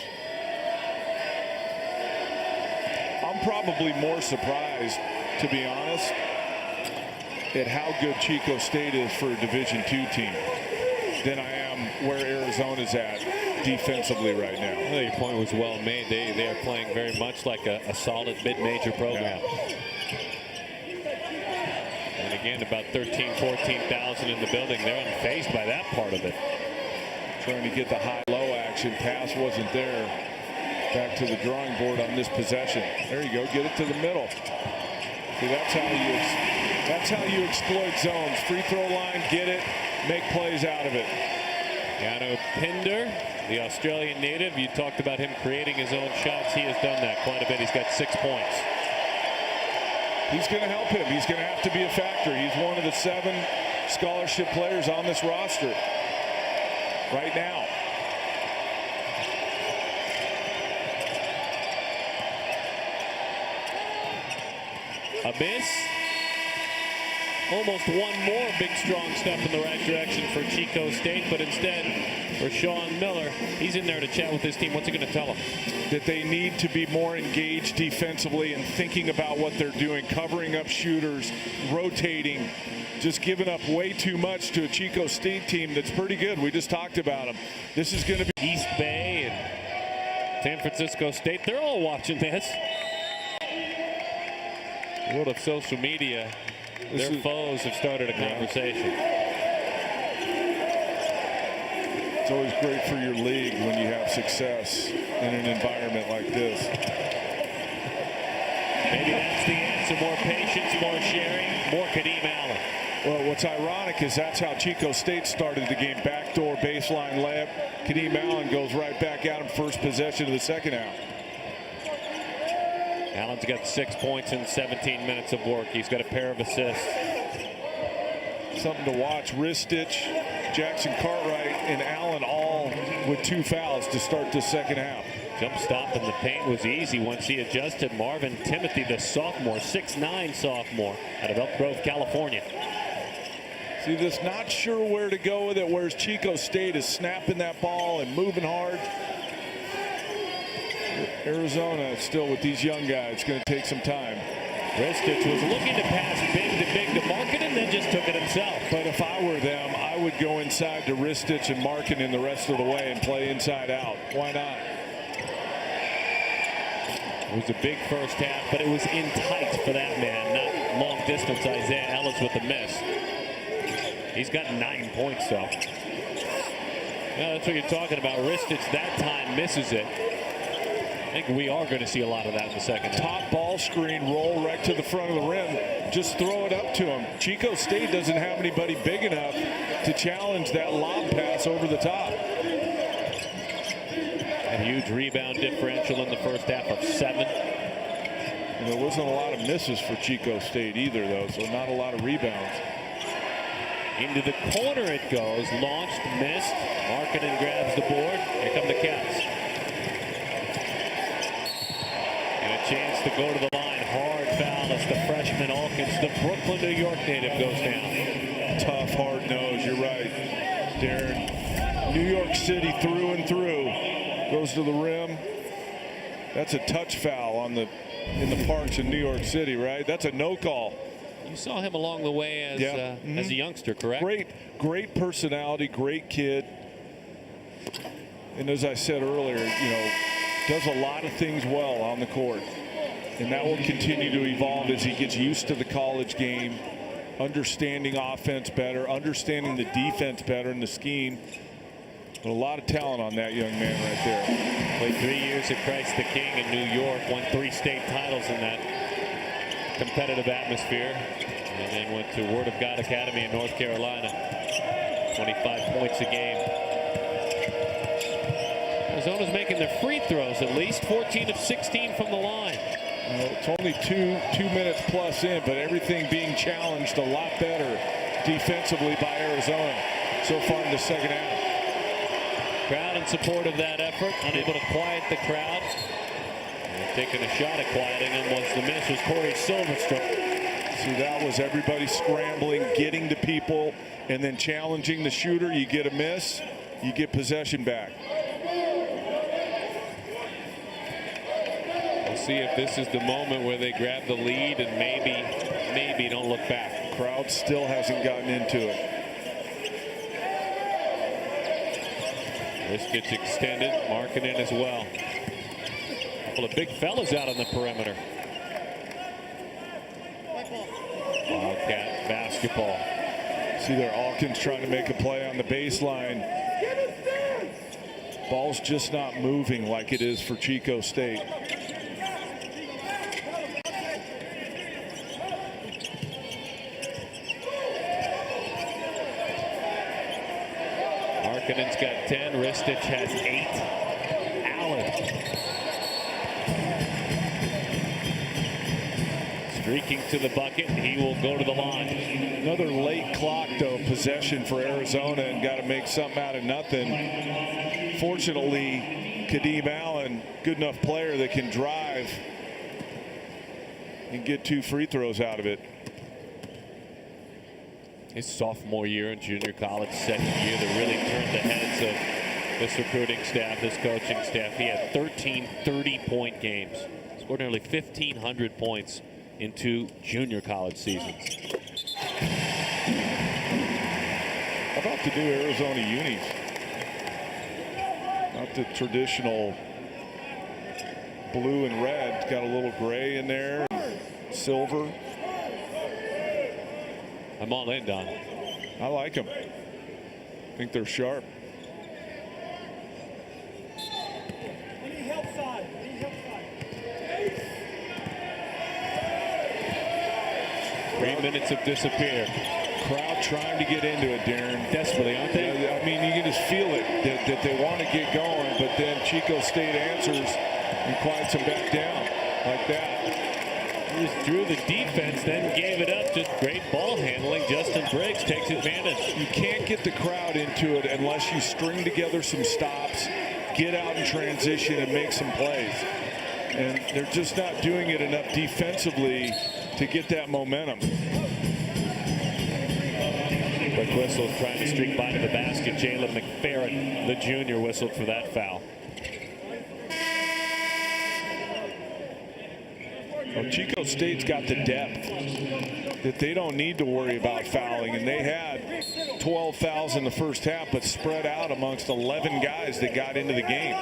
I'm probably more surprised, to be honest, at how good Chico State is for a Division II team than I am where Arizona's at defensively right now. Well, your point was well made. They are playing very much like a solid mid-major program. Yeah. And again, about 14,000 in the building. They're unfazed by that part of it. Trying to get the high-low action. Pass wasn't there. Back to the drawing board on this possession. There you go. Get it to the middle. See, that's how you exploit zones. Free throw line, get it, make plays out of it. Yano Pinder, the Australian native. You talked about him creating his own shots. He has done that quite a bit. He's got 6 points. He's going to help him. He's going to have to be a factor. He's one of the 7 scholarship players on this roster right now. A miss. Almost one more big, strong step in the right direction for Chico State, but instead for Sean Miller, he's in there to chat with his team. What's he going to tell them? That they need to be more engaged defensively and thinking about what they're doing, covering up shooters, rotating, just giving up way too much to a Chico State team that's pretty good. We just talked about them. This is going to be East Bay and San Francisco State. They're all watching this. World of social media, their foes have started a conversation. It's always great for your league when you have success in an environment like this. Maybe that's the answer. More patience, more sharing, more Kadeem Allen. Well, what's ironic is that's how Chico State started the game. Backdoor baseline layup. Kadeem Allen goes right back at him first possession of the second half. Allen's got 6 points in 17 minutes of work. He's got a pair of assists. Something to watch. Wrist stitch, Jackson Cartwright, and Allen all with 2 fouls to start the second half. Jump stop in the paint was easy once he adjusted. Marvin Timothy, the sophomore, 6'9" sophomore out of Elk Grove, California. See this, not sure where to go with it, whereas Chico State is snapping that ball and moving hard. Arizona still with these young guys, it's going to take some time. Ristich was looking to pass big to Markin and then just took it himself. But if I were them, I would go inside to Ristich and Markin in the rest of the way and play inside out. Why not? It was a big first half, but it was in tight for that man, not long distance. Isaiah Ellis with a miss. He's got 9 points though. Yeah, that's what you're talking about. Ristich that time misses it. I think we are going to see a lot of that in the second half. Top ball screen, roll right to the front of the rim. Just throw it up to him. Chico State doesn't have anybody big enough to challenge that lob pass over the top. A huge rebound differential in the first half of 7. And there wasn't a lot of misses for Chico State either, though, so not a lot of rebounds. Into the corner it goes. Launched, missed. Markkanen grabs the board. Here come the Cats. Chance to go to the line. Hard foul as the freshman Alkins, the Brooklyn, New York native, goes down. Tough, hard nose. You're right, Darren. New York City through and through. Goes to the rim. That's a touch foul in the parks in New York City, right? That's a no call. You saw him along the way as as a youngster, correct? Great personality, great kid. And as I said earlier, does a lot of things well on the court, and that will continue to evolve as he gets used to the college game, understanding offense better, understanding the defense better in the scheme. But a lot of talent on that young man right there. Played 3 years at Christ the King in New York, won 3 state titles in that competitive atmosphere, and then went to Word of God Academy in North Carolina. 25 points a game. Arizona's making their free throws at least. 14 of 16 from the line. It's only two minutes plus in, but everything being challenged a lot better defensively by Arizona so far in the second half. Crowd in support of that effort, unable to quiet the crowd. And taking a shot at quieting them was the miss was Corey Silverstruck. See, that was everybody scrambling, getting to people, and then challenging the shooter. You get a miss, you get possession back. See if this is the moment where they grab the lead and maybe don't look back. Crowd still hasn't gotten into it. This gets extended, Markkanen as well. A couple of big fellas out on the perimeter. Wildcat basketball. See there, Alkins trying to make a play on the baseline. Ball's just not moving like it is for Chico State. Markkanen's got 10. Ristich has 8. Allen streaking to the bucket. He will go to the line. Another late clock, though, possession for Arizona, and got to make something out of nothing. Fortunately, Kadeem Allen, good enough player that can drive and get 2 free throws out of it. His sophomore year in junior college, second year that really turned the heads of this recruiting staff, this coaching staff. He had 13 30-point games. Scored nearly 1,500 points in 2 junior college seasons. How about the new Arizona unis? Not the traditional blue and red. It's got a little gray in there, silver. I'm all in, Don. I like them. I think they're sharp. 3 minutes have disappeared. Crowd trying to get into it, Darren. Desperately, aren't they? I mean, you can just feel it that they want to get going, but then Chico State answers and quiets them back down like that. He just drew the defense, then gave it up. Just great ball handling. Justin Briggs takes advantage. You can't get the crowd into it unless you string together some stops, get out in transition, and make some plays. And they're just not doing it enough defensively to get that momentum. Quick whistle trying to streak by to the basket. Jalen McFerrin, the junior, whistled for that foul. Well, Chico State's got the depth that they don't need to worry about fouling, and they had 12 fouls in the first half, but spread out amongst 11 guys that got into the game.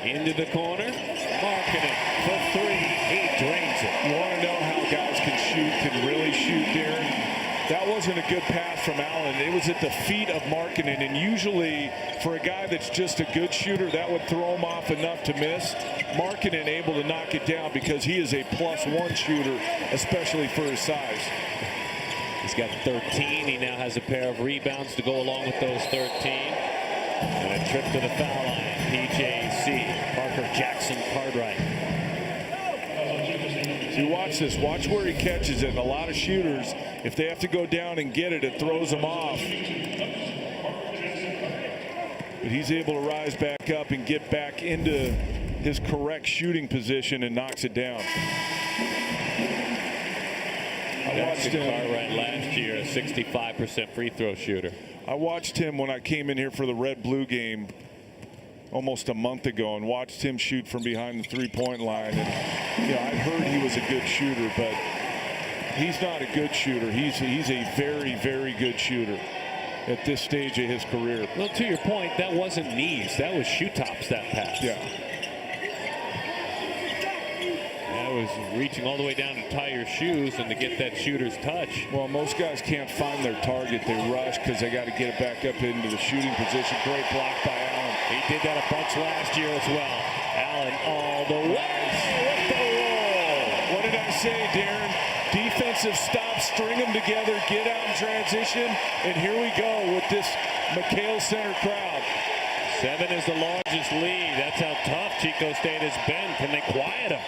Into the corner, marking it for three. He drains it. You want to know how guys can really shoot, Darren? That wasn't a good pass from Allen. It was at the feet of Markkinen, and usually for a guy that's just a good shooter, that would throw him off enough to miss. Markkinen able to knock it down because he is a +1 shooter, especially for his size. He's got 13. He now has a pair of rebounds to go along with those 13. And a trip to the foul line. PJC, Parker Jackson Cartwright. See, watch this. Watch where he catches it. And a lot of shooters, if they have to go down and get it, it throws them off. But he's able to rise back up and get back into his correct shooting position and knocks it down. I watched him Cartwright last year, a 65% free throw shooter. I watched him when I came in here for the Red-Blue game almost a month ago and watched him shoot from behind the three-point line. And I heard he was a good shooter, but he's not a good shooter. He's a very, very good shooter at this stage of his career. Well, to your point, that wasn't knees. That was shoe tops, that pass. Yeah. That was reaching all the way down to tie your shoes and to get that shooter's touch. Well, most guys can't find their target. They rush because they got to get it back up into the shooting position. Great block by Allen. He did that a bunch last year as well. Allen all the way with the roll. What did I say, Darren? Defensive stops, string them together, get out in transition, and here we go with this McHale Center crowd. 7 is the largest lead. That's how tough Chico State has been. Can they quiet them?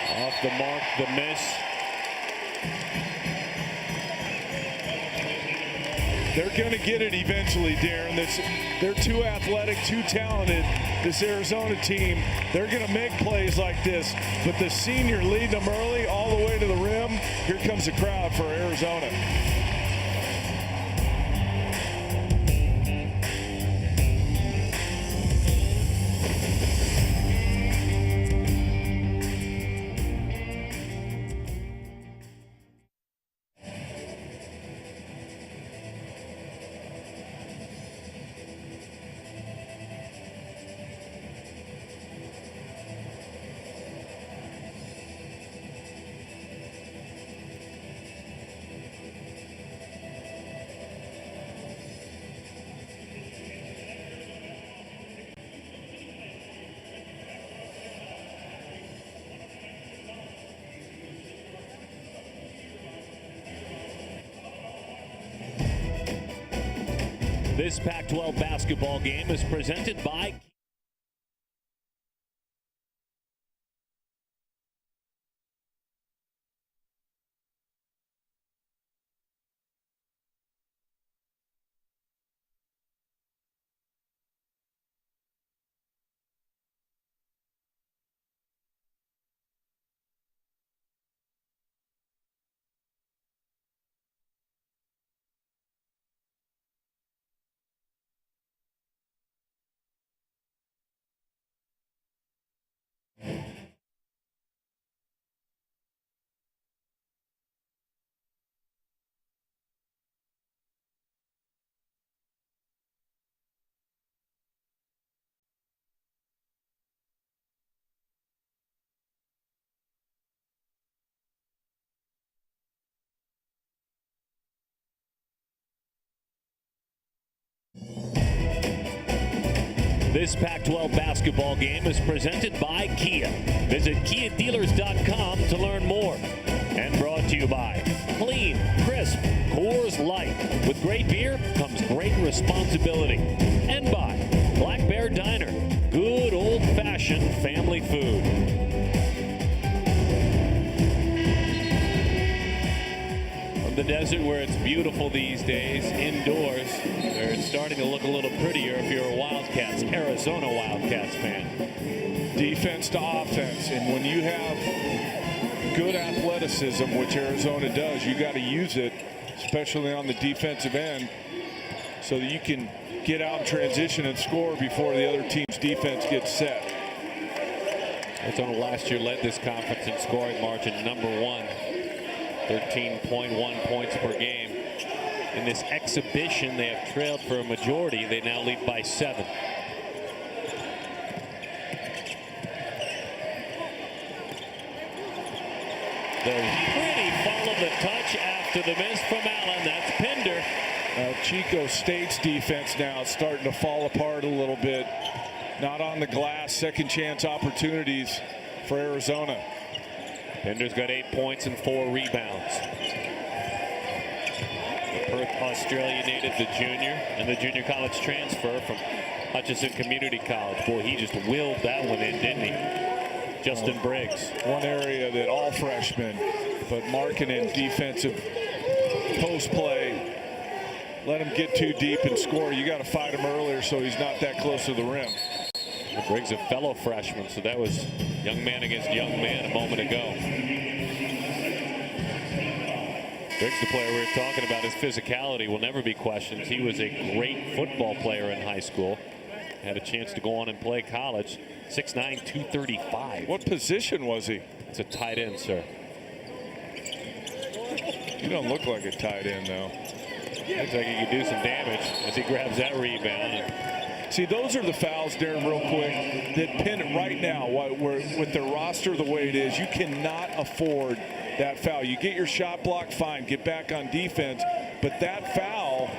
Off the mark, the miss. They're going to get it eventually, Darren. They're too athletic, too talented. This Arizona team, they're going to make plays like this. But the senior leading them early all the way to the rim. Here comes the crowd for Arizona. This Pac-12 basketball game is presented by This Pac-12 basketball game is presented by Kia. Visit KiaDealers.com to learn more. And brought to you by Clean, Crisp, Coors Light. With great beer comes great responsibility. And by Black Bear Diner. Good old-fashioned family food. From the desert where it's beautiful these days, indoors, where it's starting to look a little prettier if you're a Wildcats, Arizona Wildcats fan. Defense to offense, and when you have good athleticism, which Arizona does, you got to use it, especially on the defensive end, so that you can get out in transition and score before the other team's defense gets set. Arizona last year led this conference in scoring margin, #1, 13.1 points per game. In this exhibition, they have trailed for a majority. They now lead by 7. The pretty follow the touch after the miss from Allen. That's Pinder. Chico State's defense now is starting to fall apart a little bit. Not on the glass. Second chance opportunities for Arizona. Pinder's got 8 points and 4 rebounds. The Perth, Australia native, the junior, and the junior college transfer from Hutchinson Community College. Boy, he just willed that one in, didn't he? Justin Briggs. One area that all freshmen, but Markkanen defensive post play. Let him get too deep and score. You got to fight him earlier so he's not that close to the rim. Briggs, a fellow freshman, so that was young man against young man a moment ago. Briggs, the player we were talking about, his physicality will never be questioned. He was a great football player in high school. Had a chance to go on and play college. 6'9", 235. What position was he? It's a tight end, sir. You don't look like a tight end, though. Looks like he could do some damage as he grabs that rebound. See, those are the fouls, Darren, real quick, that pin right now, with their roster the way it is, you cannot afford that foul. You get your shot block, fine, get back on defense, but that foul,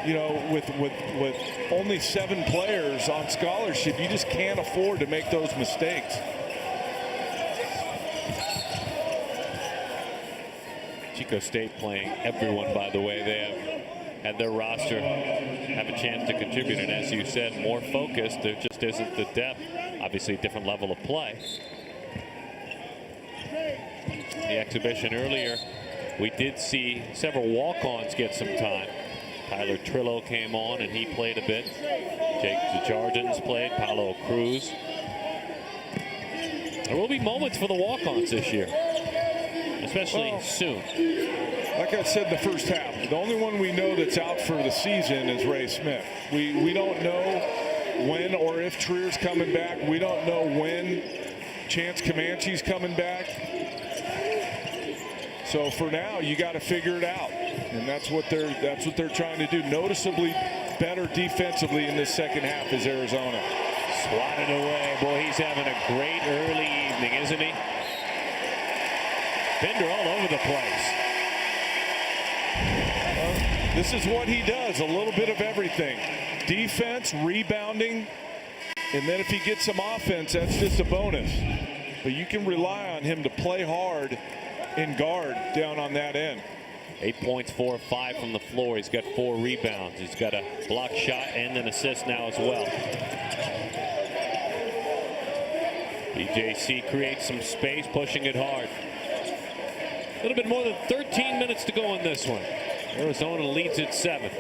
you know, with only 7 players on scholarship, you just can't afford to make those mistakes. Chico State playing everyone, by the way. They have had their roster have a chance to contribute, and as you said, more focused. There just isn't the depth. Obviously, a different level of play. The exhibition earlier, we did see several walk-ons get some time. Tyler Trillo came on, and he played a bit. Jake Jardins played. Paulo Cruz. There will be moments for the walk-ons this year, especially soon. Like I said in the first half, the only one we know that's out for the season is Ray Smith. We don't know when or if Trier's coming back. We don't know when Chance Comanche's coming back. So for now, you got to figure it out, and that's what they're trying to do. Noticeably better defensively in this second half is Arizona. Swatted away. Boy, he's having a great early evening, isn't he? Pinder all over the place. This is what he does, a little bit of everything. Defense, rebounding, and then if he gets some offense, that's just a bonus. But you can rely on him to play hard in guard down on that end. 8 points, 4 of 5 from the floor. He's got 4 rebounds. He's got a block shot and an assist now as well. BJC creates some space, pushing it hard. A little bit more than 13 minutes to go in this one. Arizona leads at 7.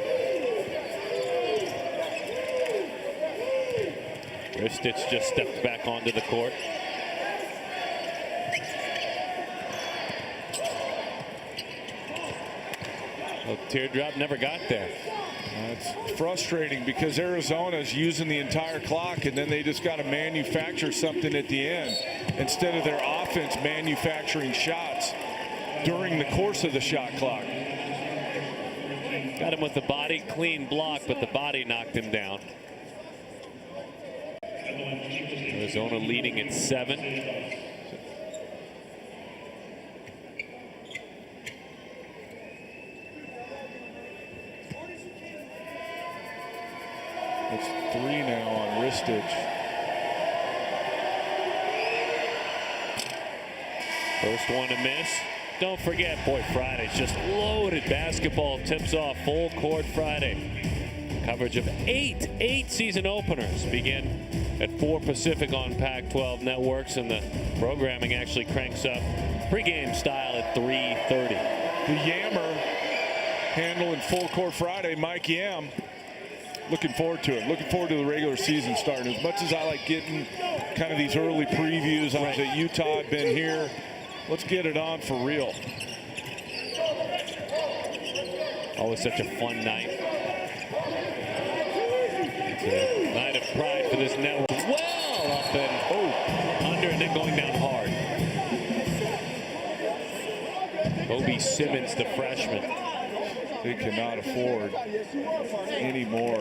Ristich just stepped back onto the court. Well, teardrop never got there. It's frustrating because Arizona's using the entire clock, and then they just got to manufacture something at the end instead of their offense manufacturing shots during the course of the shot clock. Got him with the body, clean block, but the body knocked him down. Arizona leading at 7. It's 3 now on hostage. First one to miss. Don't forget, boy, Friday's just loaded. Basketball tips off full court Friday. Coverage of eight season openers begin at 4 Pacific on Pac-12 networks, and the programming actually cranks up pregame style at 3:30. The Yammer handling full court Friday, Mike Yam. Looking forward to it. Looking forward to the regular season starting. As much as I like getting kind of these early previews, I was at Utah, I've been here. Let's get it on for real. Always such a fun night. It's a night of pride for this network. Well up and under, and then going down hard. Kobe Simmons, the freshman. They cannot afford any more.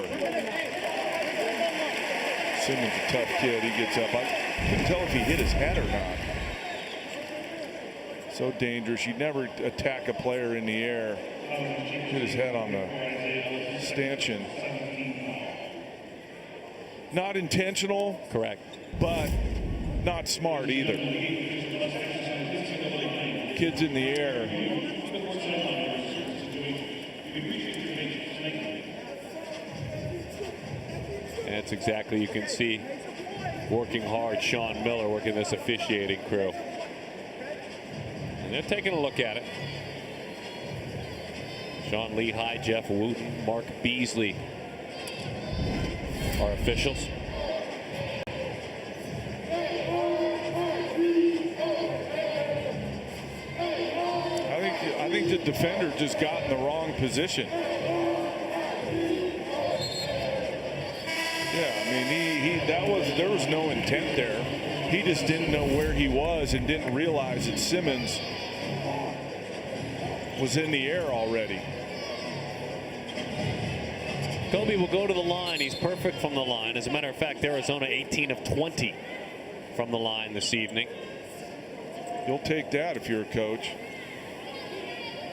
Simmons a tough kid. He gets up. I couldn't tell if he hit his head or not. So dangerous. You never attack a player in the air. Hit his head on the stanchion. Not intentional. Correct. But not smart either. Kids in the air. That's exactly, you can see working hard, Sean Miller working this officiating crew. And they're taking a look at it. Sean Lehigh, Jeff Wooten, Mark Beasley are officials. I think the defender just got in the wrong position. Yeah, I mean, there was no intent there. He just didn't know where he was and didn't realize that Simmons was in the air already. Kobe will go to the line. He's perfect from the line. As a matter of fact, Arizona 18 of 20 from the line this evening. You'll take that if you're a coach.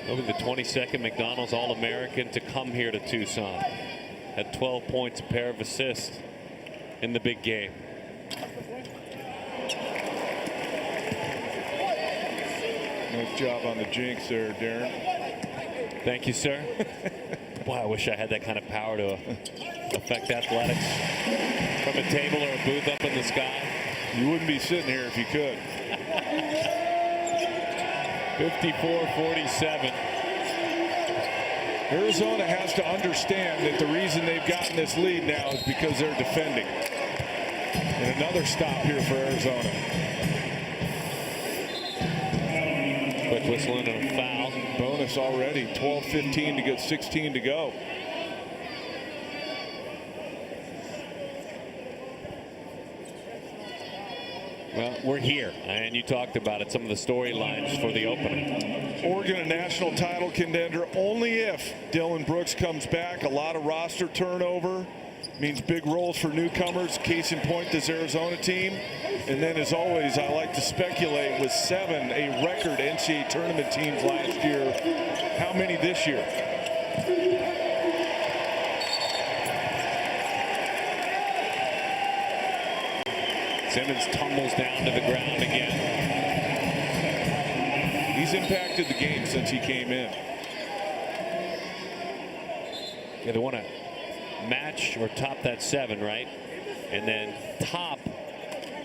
Kobe, the 22nd McDonald's All-American to come here to Tucson. Had 12 points, a pair of assists in the big game. Nice job on the jinx there, Darren. Thank you, sir. Boy, I wish I had that kind of power to affect athletics from a table or a booth up in the sky. You wouldn't be sitting here if you could. 54-47. Arizona has to understand that the reason they've gotten this lead now is because they're defending. And another stop here for Arizona. Quick whistling and a foul. Bonus already. 12-15 to get 16 to go. Well, we're here, and you talked about it, some of the storylines for the opener. Oregon, a national title contender only if Dylan Brooks comes back. A lot of roster turnover means big roles for newcomers. Case in point, this Arizona team. And then, as always, I like to speculate with 7 a record NCAA tournament teams last year. How many this year? Simmons tumbles down to the ground again. He's impacted the game since he came in. Yeah, they want to match or top that 7, right? And then top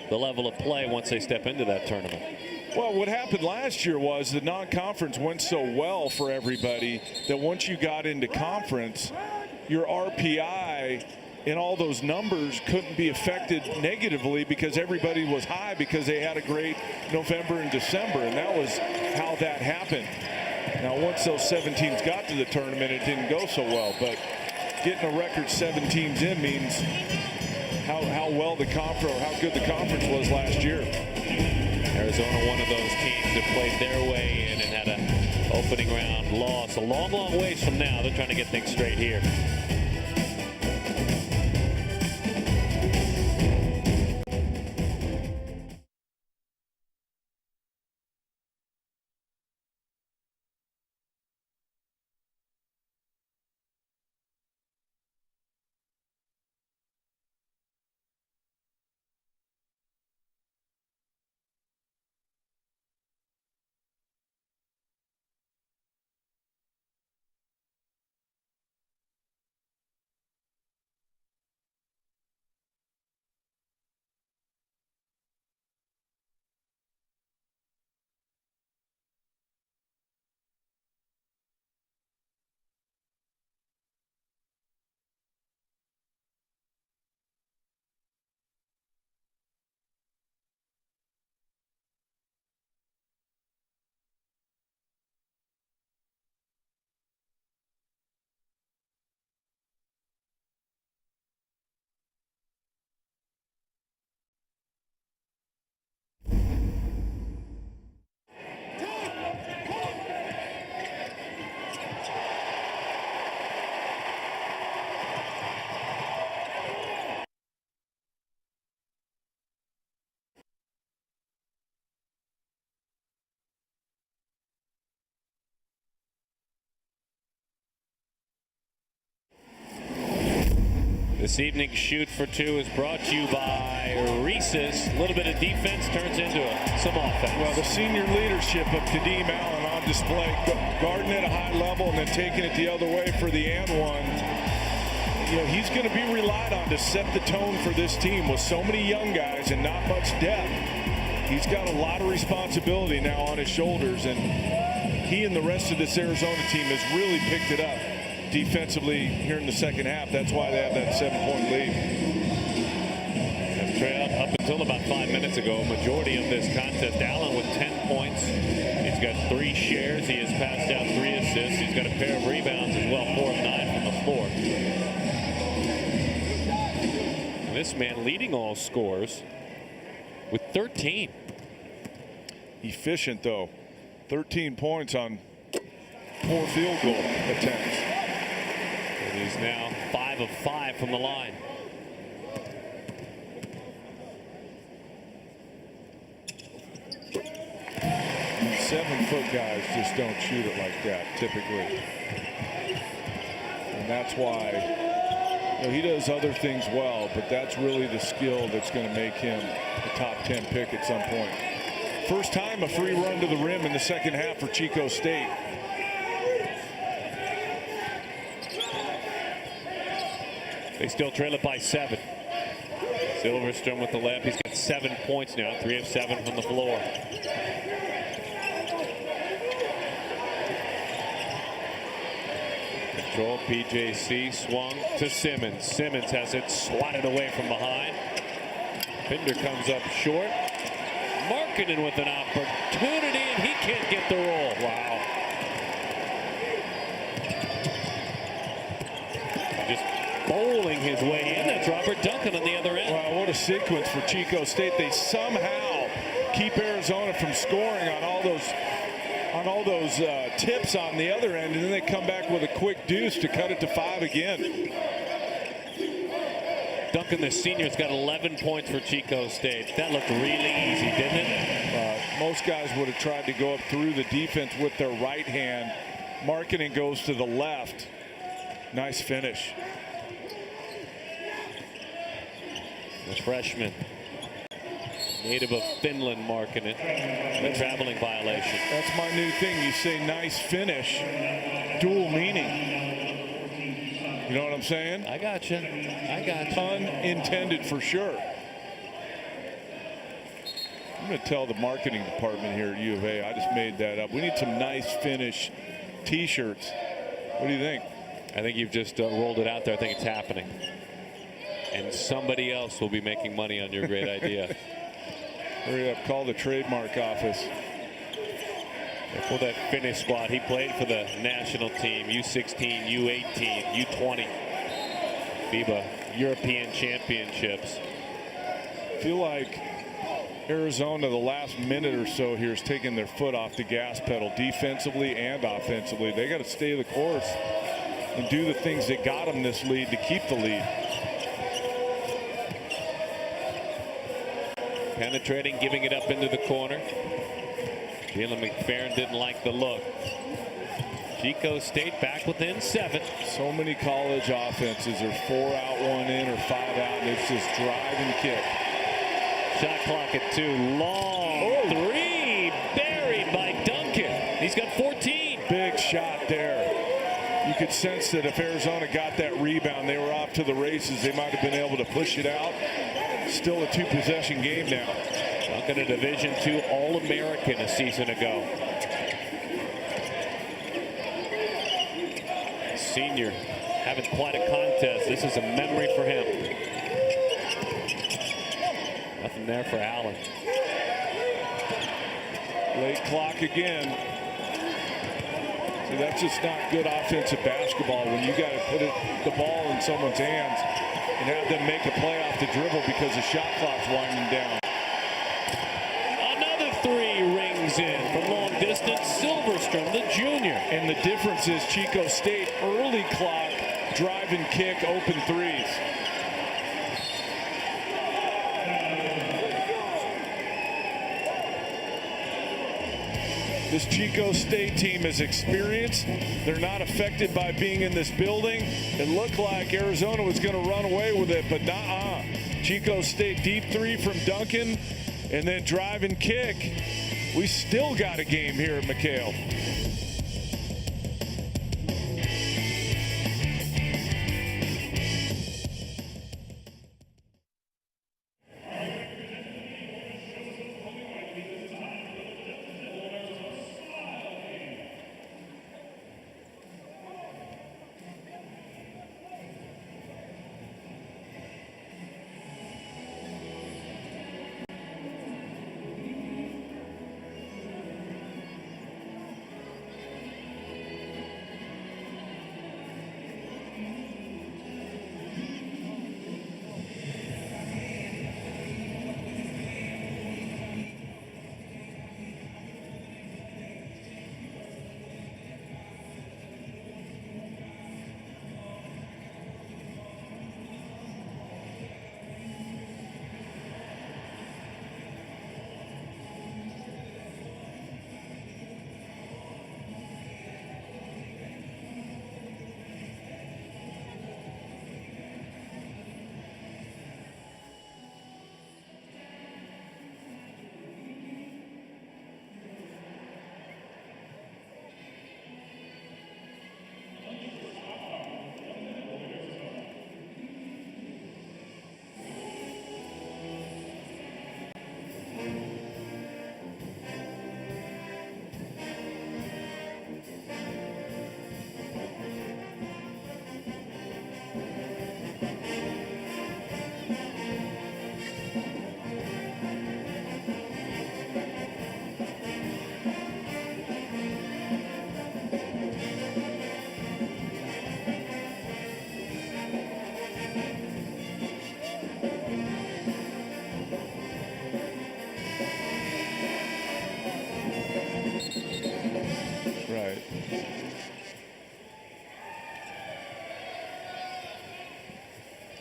the level of play once they step into that tournament. Well, what happened last year was the non-conference went so well for everybody that once you got into conference, your RPI and all those numbers couldn't be affected negatively because everybody was high because they had a great November and December, and that was how that happened. Now, once those 7 teams got to the tournament, it didn't go so well, but getting a record 7 teams in means how well the conference or how good the conference was last year. Arizona, one of those teams that played their way in and had an opening round loss. A long, long ways from now. They're trying to get things straight here. This evening's Shoot for Two is brought to you by Reese's. A little bit of defense turns into some offense. Well, the senior leadership of Kadeem Allen on display, guarding at a high level and then taking it the other way for the and one. You know, he's going to be relied on to set the tone for this team with so many young guys and not much depth. He's got a lot of responsibility now on his shoulders, and he and the rest of this Arizona team has really picked it up defensively here in the second half. That's why they have that 7-point lead. Have trailed up until about 5 minutes ago. Majority of this contest, Allen with 10 points. He's got 3 shares. He has passed out 3 assists. He's got a pair of rebounds as well, 4 of 9 from the floor. And this man leading all scores with 13. Efficient, though. 13 points on 4 field goal attempts. And he's now 5 of 5 from the line. These 7-foot guys just don't shoot it like that typically. And that's why, you know, he does other things well, but that's really the skill that's going to make him a top 10 pick at some point. First time a free run to the rim in the second half for Chico State. They still trail it by 7. Silverstone with the left. He's got 7 points now, 3 of 7 from the floor. Control, PJC swung to Simmons. Simmons has it swatted away from behind. Pinder comes up short. Markkanen with an opportunity, and he can't get the roll. Wow. Just bowling his way in. That's Robert Duncan on the other end. Wow, what a sequence for Chico State. They somehow keep Arizona from scoring on all those tips on the other end, and then they come back with a quick deuce to cut it to 5 again. Duncan, the senior's got 11 points for Chico State. That looked really easy, didn't it? Most guys would have tried to go up through the defense with their right hand. Markkanen goes to the left. Nice finish. The freshman, native of Finland, Markkanen, a traveling violation. That's my new thing. You say nice finish, dual meaning. You know what I'm saying? I got you. I got you. Pun intended for sure. I'm going to tell the marketing department here at U of A, I just made that up. We need some nice finish T-shirts. What do you think? I think you've just rolled it out there. I think it's happening. And somebody else will be making money on your great idea. Hurry up. Call the trademark office. For that finish squad, he played for the national team, U16, U18, U20, FIBA European Championships. I feel like Arizona, the last minute or so here, is taking their foot off the gas pedal defensively and offensively. They got to stay the course and do the things that got them this lead to keep the lead. Penetrating, giving it up into the corner. Jalen McFerrin didn't like the look. Chico State back within 7. So many college offenses are 4 out, 1 in, or 5 out, and it's just drive and kick. Shot clock at 2. Long 3 buried by Duncan. He's got 14. Big shot there. You could sense that if Arizona got that rebound, they were off to the races. They might have been able to push it out. Still a 2-possession game now. Duncan, a Division II All-American a season ago. Senior having quite a contest. This is a memory for him. Nothing there for Allen. Late clock again. See, that's just not good offensive basketball when you got to put the ball in someone's hands and have them make a play off the dribble because the shot clock's winding down. Another 3 rings in from long distance. Silverstone, the junior. And the difference is Chico State early clock, drive and kick, open threes. This Chico State team is experienced. They're not affected by being in this building. It looked like Arizona was going to run away with it, but nah. Chico State deep three from Duncan, and then drive and kick. We still got a game here at McHale.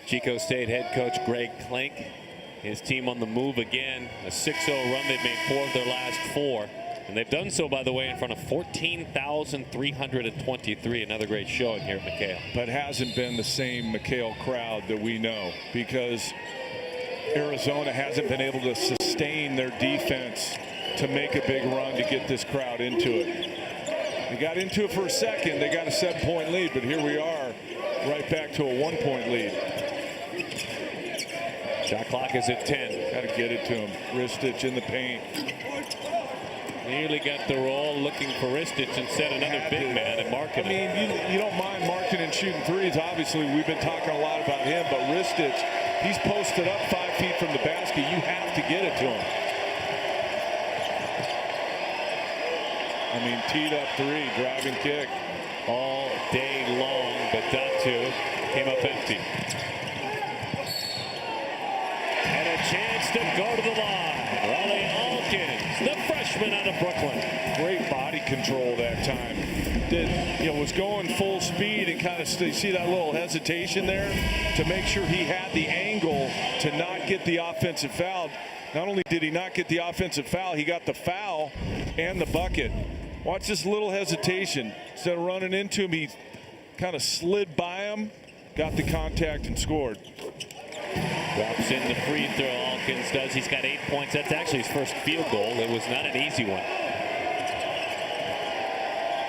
Chico State head coach Greg Klink, his team on the move again. A 6-0 run. They've made 4 of their last 4. And they've done so, by the way, in front of 14,323. Another great showing here at McHale. But hasn't been the same McHale crowd that we know, because Arizona hasn't been able to sustain their defense to make a big run to get this crowd into it. They got into it for a second. They got a 7-point lead, but here we are right back to a 1-point lead. Shot clock is at 10. Got to get it to him. Ristich in the paint. Nearly got the roll, looking for Ristich instead another big man and marking it. I mean, you don't mind marking and shooting threes. Obviously, we've been talking a lot about him, but Ristich, he's posted up 5 feet from the basket. You have to get it to him. I mean, teed up 3, driving kick. All day long, but Datu came up empty. And a chance to go to the line. Raleigh Alkins, the freshman out of Brooklyn. Great body control that time. Was going full speed and kind of see that little hesitation there to make sure he had the angle to not get the offensive foul. Not only did he not get the offensive foul, he got the foul and the bucket. Watch this little hesitation. Instead of running into him, he kind of slid by him, got the contact, and scored. Drops in the free throw. Alkins does. He's got 8 points. That's actually his first field goal. It was not an easy one.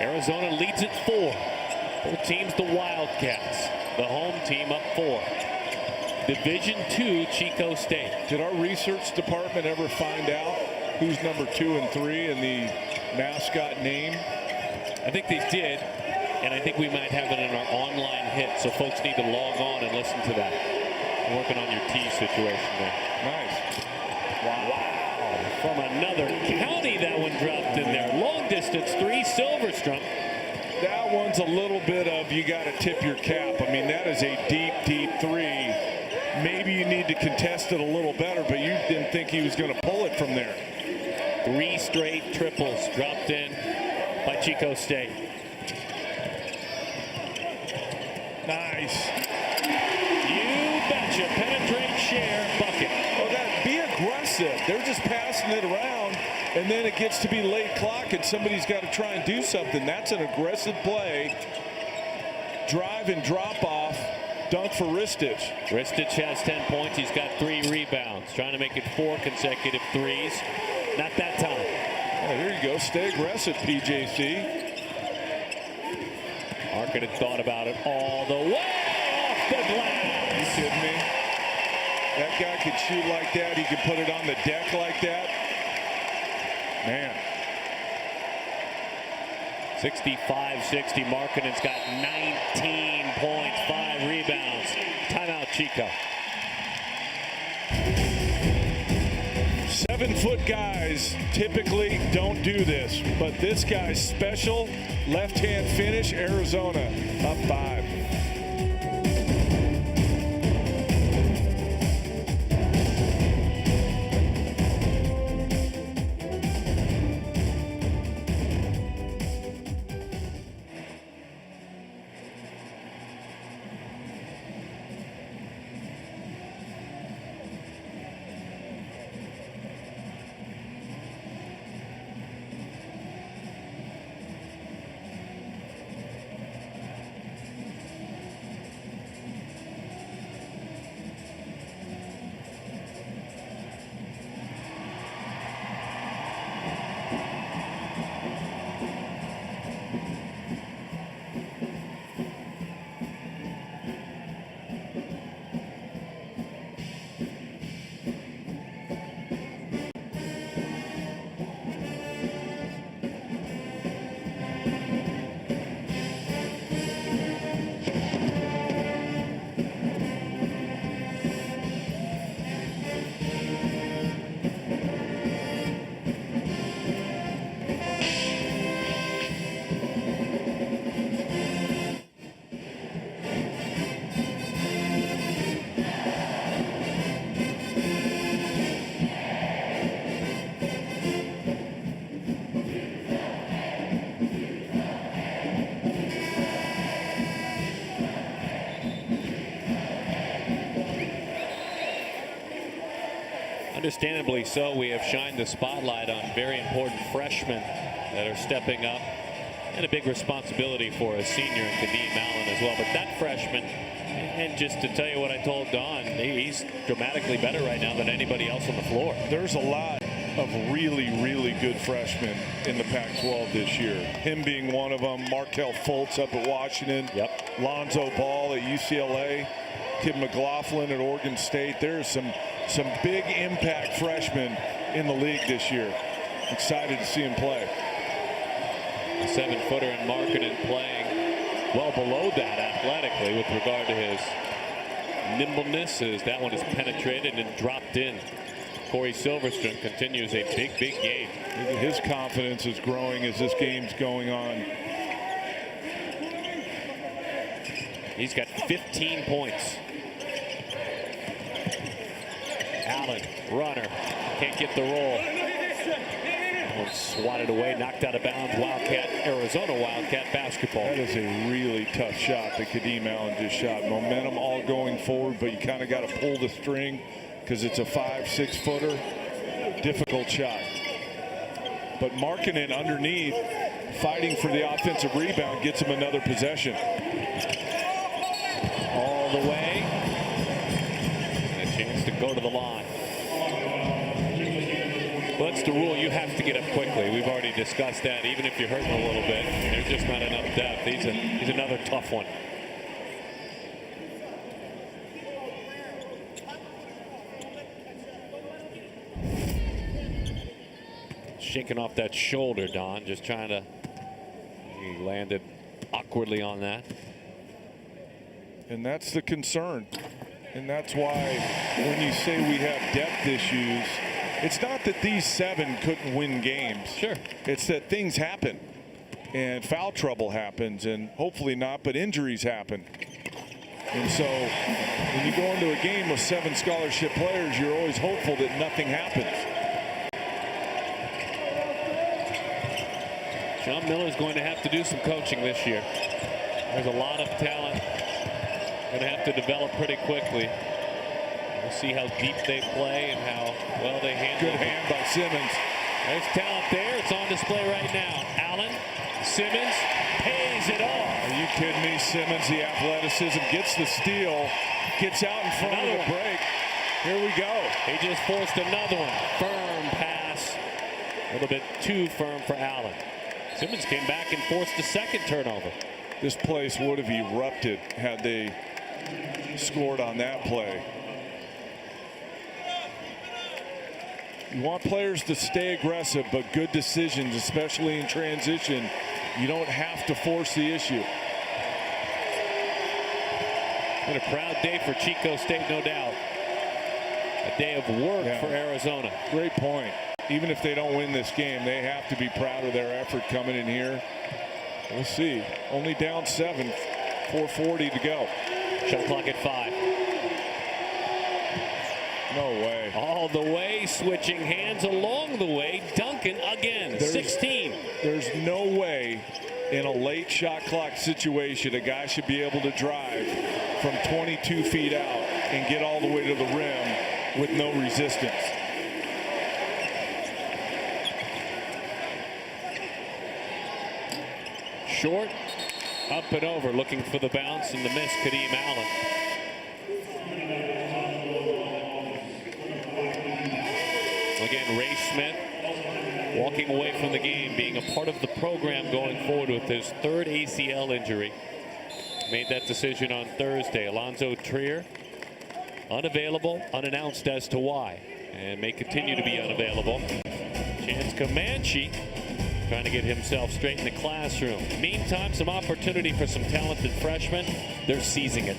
Arizona leads at 4. Both teams the Wildcats. The home team up 4. Division II, Chico State. Did our research department ever find out who's number 2 and 3 in the mascot name? I think they did, and I think we might have it in our online hit, so folks need to log on and listen to that. I'm working on your T situation there. Nice. Wow. From another county, that one dropped in there. Long distance 3, Silverstrom. That one's a little bit of, you got to tip your cap. I mean, that is a deep, deep 3. Maybe you need to contest it a little better, but you didn't think he was going to pull it from there. 3 straight triples dropped in by Chico State. Nice. You betcha. Penetrate, share, bucket. Well, be aggressive. They're just passing it around. and then it gets to be late clock and somebody's got to try and do something. That's an aggressive play. Drive and drop off. Dunk for Ristic. Ristic has 10 points. He's got 3 rebounds. Trying to make it 4 consecutive threes. Not that time. Oh, here you go. Stay aggressive, PJC. Markin had thought about it all the way off the glass. You kidding me? That guy could shoot like that. He could put it on the deck like that. Man. 65-60. Markkanen's got 19 points, 5 rebounds. Timeout, Chico. 7-foot guys typically don't do this, but this guy's special. Left-hand finish. Arizona up 5. Understandably so, we have shined the spotlight on very important freshmen that are stepping up, and a big responsibility for a senior in Kadeem Allen as well. But that freshman, and just to tell you what I told Don, he's dramatically better right now than anybody else on the floor. There's a lot of really good freshmen in the Pac-12 this year. Him being one of them. Markelle Fultz up at Washington. Yep. Lonzo Ball at UCLA. Kid McLaughlin at Oregon State. There's some big impact freshmen in the league this year. Excited to see him play. A 7-footer and Markkanen playing well below that athletically with regard to his nimbleness, as that one is penetrated and dropped in. Corey Silverstone continues a big game. His confidence is growing as this game's going on. He's got 15 points. Allen, runner, can't get the roll. One swatted away, knocked out of bounds. Wildcat, Arizona Wildcat basketball. That is a really tough shot that Kadeem Allen just shot. Momentum all going forward, but you kind of got to pull the string because it's a 5-6 footer. Difficult shot. But Markkanen underneath, fighting for the offensive rebound, gets him another possession. All the way. And a chance to go to the line. Well, that's the rule. You have to get up quickly. We've already discussed that. Even if you're hurting a little bit, there's just not enough depth. He's another tough one. Shaking off that shoulder, Don. Just trying to. He landed awkwardly on that. And that's the concern. And that's why when you say we have depth issues, it's not that these 7 couldn't win games. Sure. It's that things happen. And foul trouble happens. And hopefully not, but injuries happen. And so when you go into a game with 7 scholarship players, you're always hopeful that nothing happens. Sean Miller's going to have to do some coaching this year. There's a lot of talent. Going to have to develop pretty quickly. We'll see how deep they play and how well they handle it. Good hand by Simmons. There's talent there. It's on display right now. Allen, Simmons pays it off. Are you kidding me? Simmons, the athleticism, gets the steal, gets out in front of the break. Here we go. He just forced another one. Firm pass. A little bit too firm for Allen. Simmons came back and forced the second turnover. This place would have erupted had they scored on that play. You want players to stay aggressive, but good decisions, especially in transition. You don't have to force the issue. Been a proud day for Chico State, no doubt. A day of work for Arizona. Great point. Even if they don't win this game, they have to be proud of their effort coming in here. We'll see. Only down 7, 4:40 to go. Shot clock at 5. No way. All the way, switching hands along the way. Duncan again, 16. There's no way in a late shot clock situation a guy should be able to drive from 22 feet out and get all the way to the rim with no resistance. Short, up and over, looking for the bounce and the miss, Kadeem Allen. Again, Ray Smith walking away from the game, being a part of the program going forward with his 3rd ACL injury. Made that decision on Thursday. Alonzo Trier unavailable, unannounced as to why, and may continue to be unavailable. Chance Comanche trying to get himself straight in the classroom. Meantime, some opportunity for some talented freshmen. They're seizing it.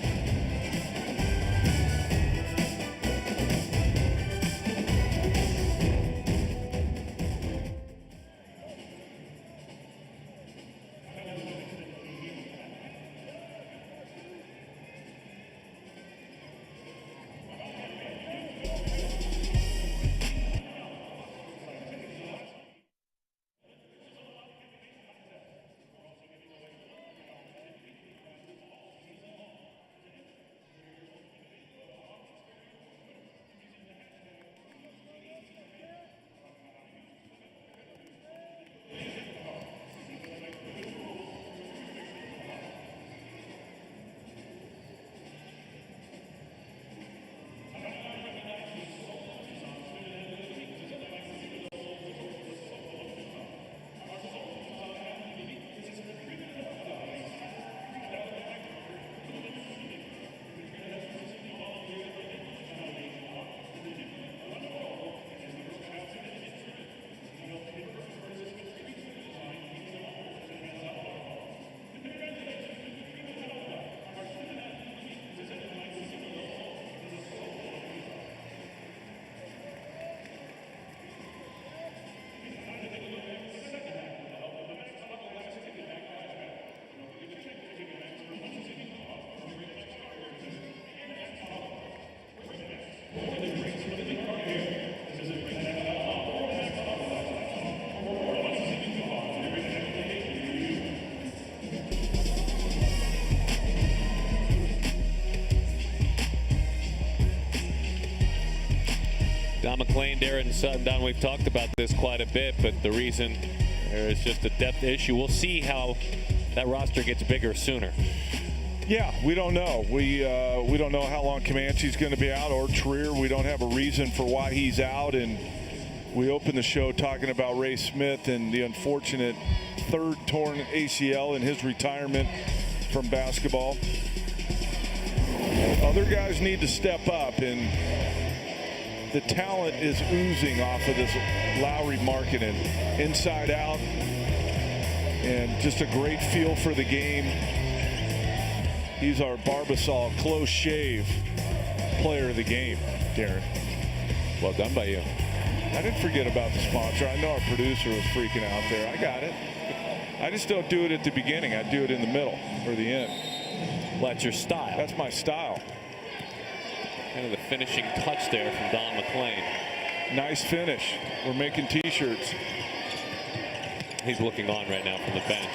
Don McClain, Darren Sutton. Don, we've talked about this quite a bit, but the reason there is just a depth issue. We'll see how that roster gets bigger sooner. Yeah, we don't know. We don't know how long Comanche's going to be out, or Trier. We don't have a reason for why he's out. And we opened the show talking about Ray Smith and the unfortunate 3rd torn ACL in his retirement from basketball. Other guys need to step up, and the talent is oozing off of this Lowry Markkanen, inside out, and just a great feel for the game. He's our Barbasol close shave player of the game, Darren. Well done by you. I didn't forget about the sponsor. I know our producer was freaking out there. I got it. I just don't do it at the beginning. I do it in the middle or the end. Well, that's your style. That's my style. Kind of the finishing touch there from Don McClain. Nice finish. We're making T-shirts. He's looking on right now from the bench.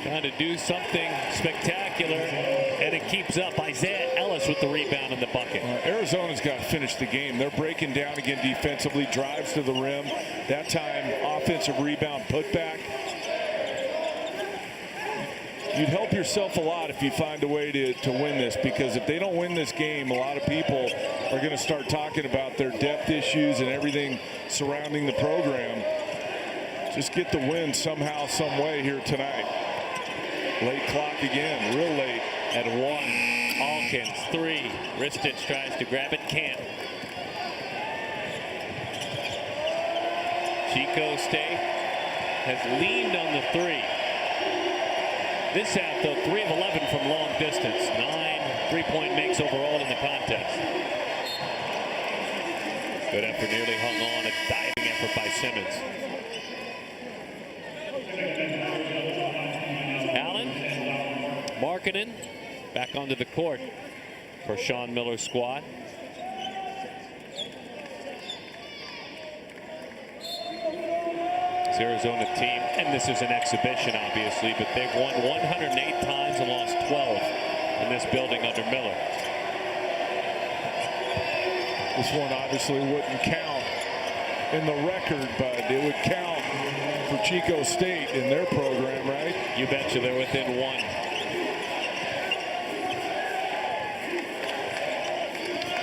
Trying to do something spectacular. spectacular, and it keeps up. Isaiah Ellis with the rebound in the bucket. Arizona's got to finish the game. They're breaking down again defensively, drives to the rim. That time, offensive rebound, putback. You'd help yourself a lot if you find a way to win this, because if they don't win this game, a lot of people are going to start talking about their depth issues and everything surrounding the program. Just get the win somehow, some way here tonight. Late clock again, real late. At 1, Alkins 3. Ristich tries to grab it, can't. Chico State has leaned on the 3. This half, though, 3 of 11 from long distance. 9 3-point makes overall in the contest. Good effort, nearly hung on. A diving effort by Simmons. Allen, Markkanen back onto the court for Sean Miller's squad. This Arizona team, and this is an exhibition, obviously, but they've won 108 times and lost 12 in this building under Miller. This one obviously wouldn't count in the record, but it would count for Chico State in their program, right? You betcha, they're within 1.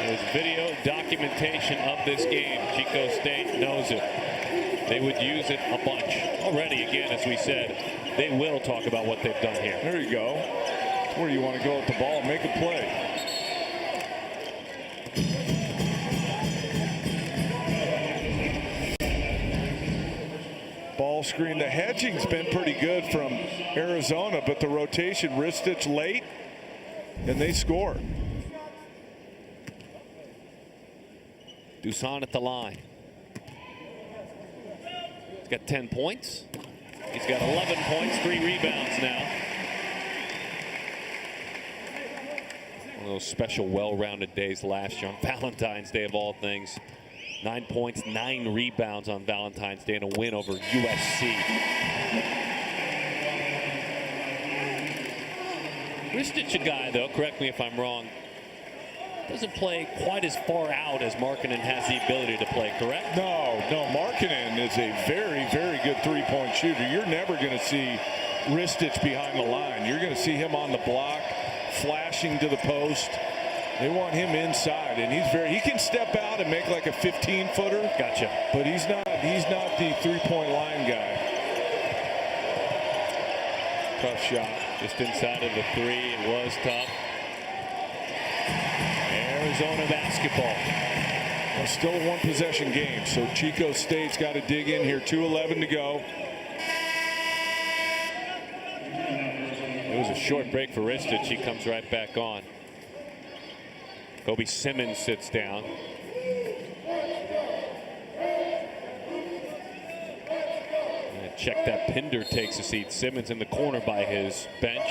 There's video documentation of this game. Chico State knows it. They would use it a bunch. Already, again, as we said, they will talk about what they've done here. There you go. It's where you want to go with the ball, make a play. Ball screen. The hedging's been pretty good from Arizona, but the rotation, Ristich late, and they score. Dusan at the line. He's got 10 points. He's got 11 points, 3 rebounds now. One of those special, well-rounded days last year on Valentine's Day of all things. 9 points, 9 rebounds on Valentine's Day in a win over USC. Ristich, a guy, though, correct me if I'm wrong, doesn't play quite as far out as Markkanen has the ability to play, correct? No, Markkanen is a very, very good three-point shooter. You're never going to see Ristich behind the line. You're going to see him on the block, flashing to the post. They want him inside, and he can step out and make like a 15-footer. Gotcha. But he's not the three-point line guy. Tough shot. Just inside of the 3, it was tough. Arizona basketball. Well, still a one-possession game, so Chico State's got to dig in here. 2:11 to go. It was a short break for Ristich. He comes right back on. Kobe Simmons sits down. And check that Pinder takes a seat. Simmons in the corner by his bench.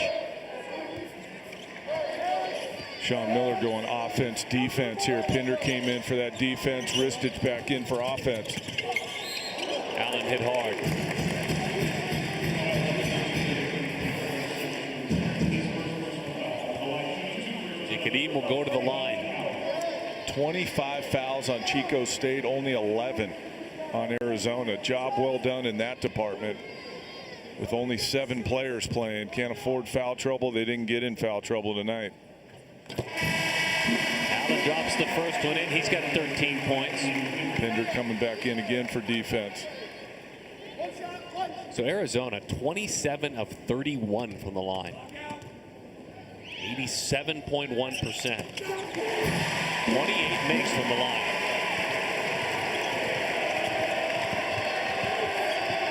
Sean Miller going offense, defense here. Pinder came in for that defense. Ristich back in for offense. Allen hit hard. Kadeem will go to the line. 25 fouls on Chico State, only 11 on Arizona. Job well done in that department. With only 7 players playing, can't afford foul trouble. They didn't get in foul trouble tonight. Allen drops the first one in. He's got 13 points. Pinder coming back in again for defense. So Arizona 27 of 31 from the line. 87.1%. 28 makes from the line.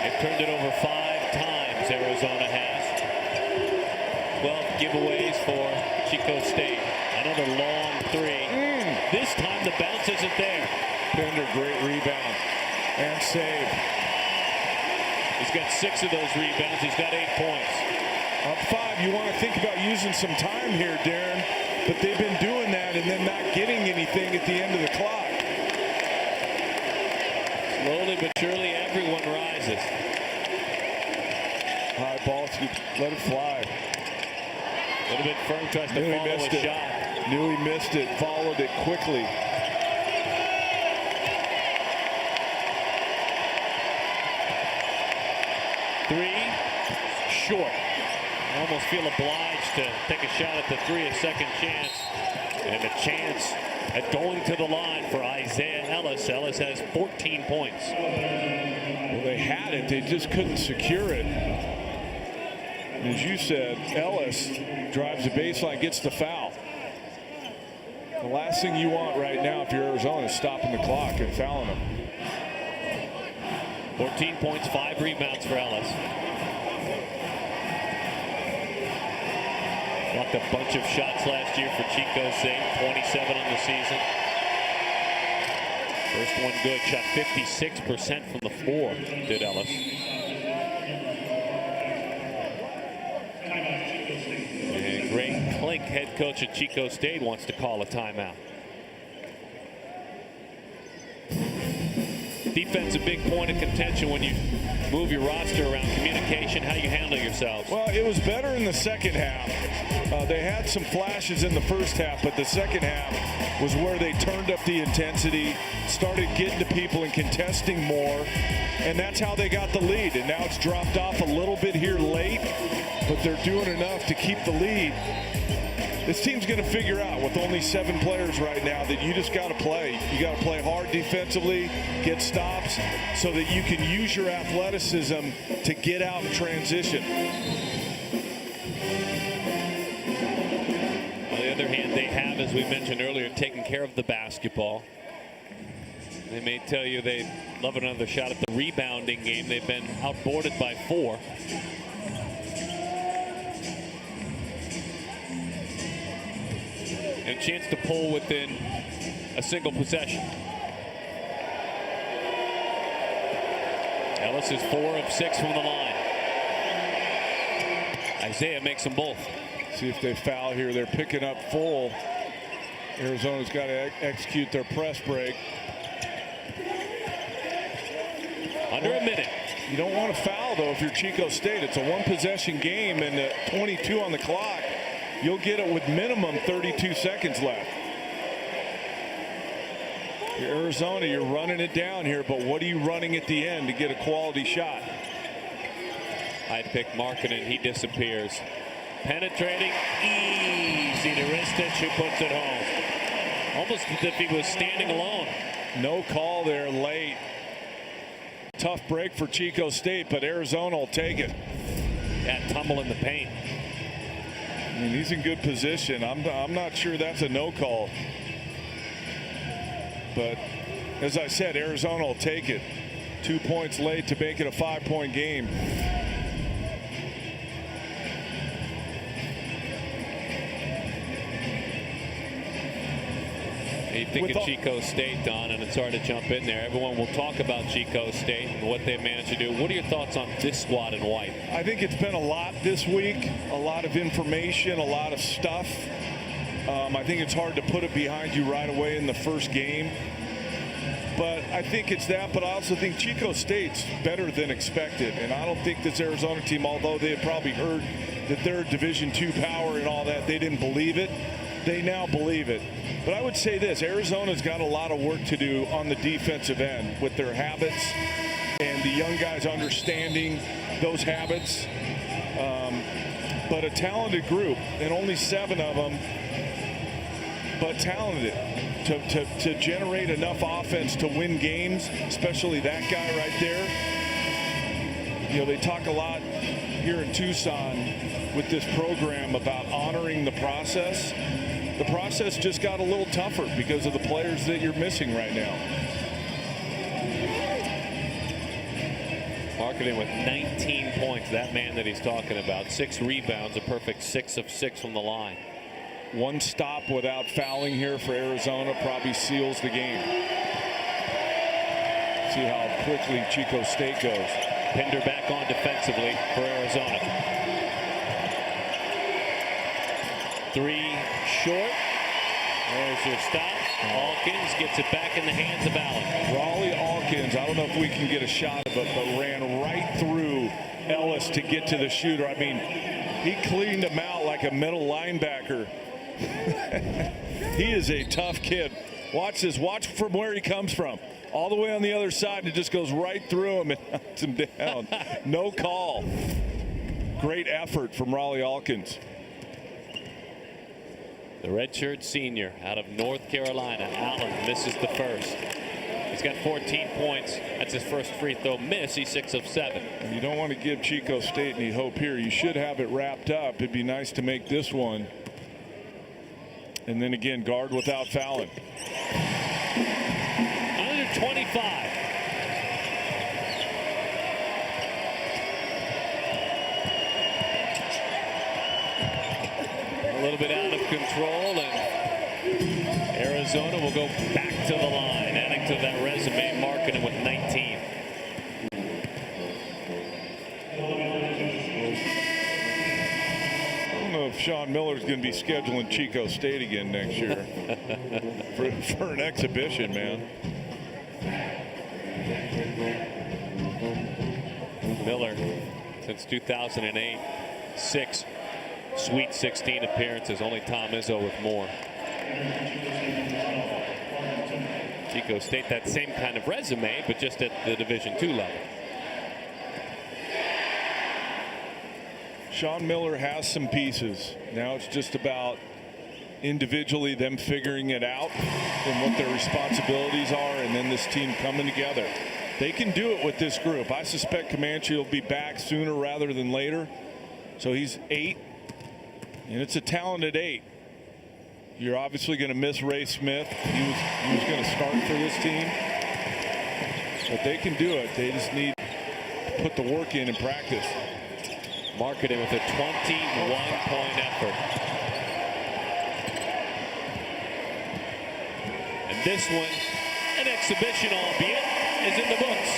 They've turned it over 5 times, Arizona has. 12 giveaways for Chico State. Another long 3. This time the bounce isn't there. Pinder, great rebound and save. He's got 6 of those rebounds. He's got 8 points. Up 5, you want to think about using some time here, Darren, but they've been doing that and then not getting anything at the end of the clock. Slowly but surely, everyone rises. High ball, let it fly. little bit firm, tries to follow a shot. Knew he missed it, followed it quickly. Three, short. I almost feel obliged to take a shot at the three, a second chance. And a chance at going to the line for Isaiah Ellis. Ellis has 14 points. Well, they had it, they just couldn't secure it. And as you said, Ellis drives the baseline, gets the foul. The last thing you want right now if you're Arizona is stopping the clock and fouling them. 14 points, 5 rebounds for Ellis. Blocked a bunch of shots last year for Chico St. 27 on the season. First one good. Shot 56% from the floor, did Ellis. And Greg Klink, head coach at Chico State, wants to call a timeout. Defense a big point of contention when you move your roster around. Communication, how you handle yourselves. Well, it was better in the second half. They had some flashes in the first half, but the second half was where they turned up the intensity, started getting to people and contesting more, and that's how they got the lead. And now it's dropped off a little bit here late, but they're doing enough to keep the lead. This team's going to figure out with only 7 players right now that you just got to play. You got to play hard defensively, get stops so that you can use your athleticism to get out and transition. On the other hand, they have, as we mentioned earlier, taken care of the basketball. They may tell you they'd love another shot at the rebounding game. They've been outboarded by 4. And a chance to pull within a single possession. Ellis is 4 of 6 from the line. Isaiah makes them both. See if they foul here. They're picking up full. Arizona's got to execute their press break. Under a minute. You don't want to foul, though, if you're Chico State. It's a 1-possession game and 22 on the clock. You'll get it with minimum 32 seconds left. You're Arizona, you're running it down here, but what are you running at the end to get a quality shot? I'd pick Markkanen, he disappears. Penetrating, easy to Ristich, who puts it home. Almost as if he was standing alone. No call there late. Tough break for Chico State, but Arizona will take it. That tumble in the paint. I mean, he's in good position. I'm not sure that's a no call. But as I said, Arizona will take it. 2 points late to make it a 5-point game. You think of Chico State, Don, and it's hard to jump in there. Everyone will talk about Chico State and what they managed to do. What are your thoughts on this squad in white? I think it's been a lot this week, a lot of information, a lot of stuff. I think it's hard to put it behind you right away in the first game. But I think it's that, but I also think Chico State's better than expected. And I don't think this Arizona team, although they had probably heard that they're a Division II power and all that, they didn't believe it. They now believe it. But I would say this, Arizona's got a lot of work to do on the defensive end with their habits and the young guys understanding those habits. But a talented group, and only 7 of them, but talented to generate enough offense to win games, especially that guy right there. You know, they talk a lot here in Tucson with this program about honoring the process. The process just got a little tougher because of the players that you're missing right now. Markkanen with 19 points, that man that he's talking about. 6 rebounds, a perfect 6 of 6 from the line. 1 stop without fouling here for Arizona probably seals the game. See how quickly Chico State goes. Pinder back on defensively for Arizona. 3 short. There's your stop. Alkins gets it back in the hands of Allen. Raleigh Alkins, I don't know if we can get a shot of it, but ran right through Ellis to get to the shooter. I mean, he cleaned him out like like a middle linebacker. He is a tough kid. Watch this. Watch from where he comes from. All the way on the other side, and it just goes right through him and knocks him down. No call. Great effort from Raleigh Alkins. The redshirt senior out of North Carolina, Allen, misses the first. He's got 14 points. That's his first free throw miss. He's 6 of 7. You don't want to give Chico State any hope here. You should have it wrapped up. It'd be nice to make this one. And then again, guard without fouling. Under 25. A little bit out of control, and Arizona will go back to the line, adding to that resume, marking him with 19. I don't know if Sean Miller's going to be scheduling Chico State again next year for an exhibition, man. Miller, since 2008, 6 Sweet 16 appearances. Only Tom Izzo with more. Chico State, that same kind of resume, but just at the Division II level. Sean Miller has some pieces. Now it's just about individually them figuring it out and what their responsibilities are, and then this team coming together. They can do it with this group. I suspect Comanche will be back sooner rather than later. So he's 8, and it's a talented 8. You're obviously going to miss Ray Smith. He was going to start for this team. But they can do it. They just need to put the work in and practice. Marketed with a 21-point effort. And this one, an exhibition albeit, is in the books.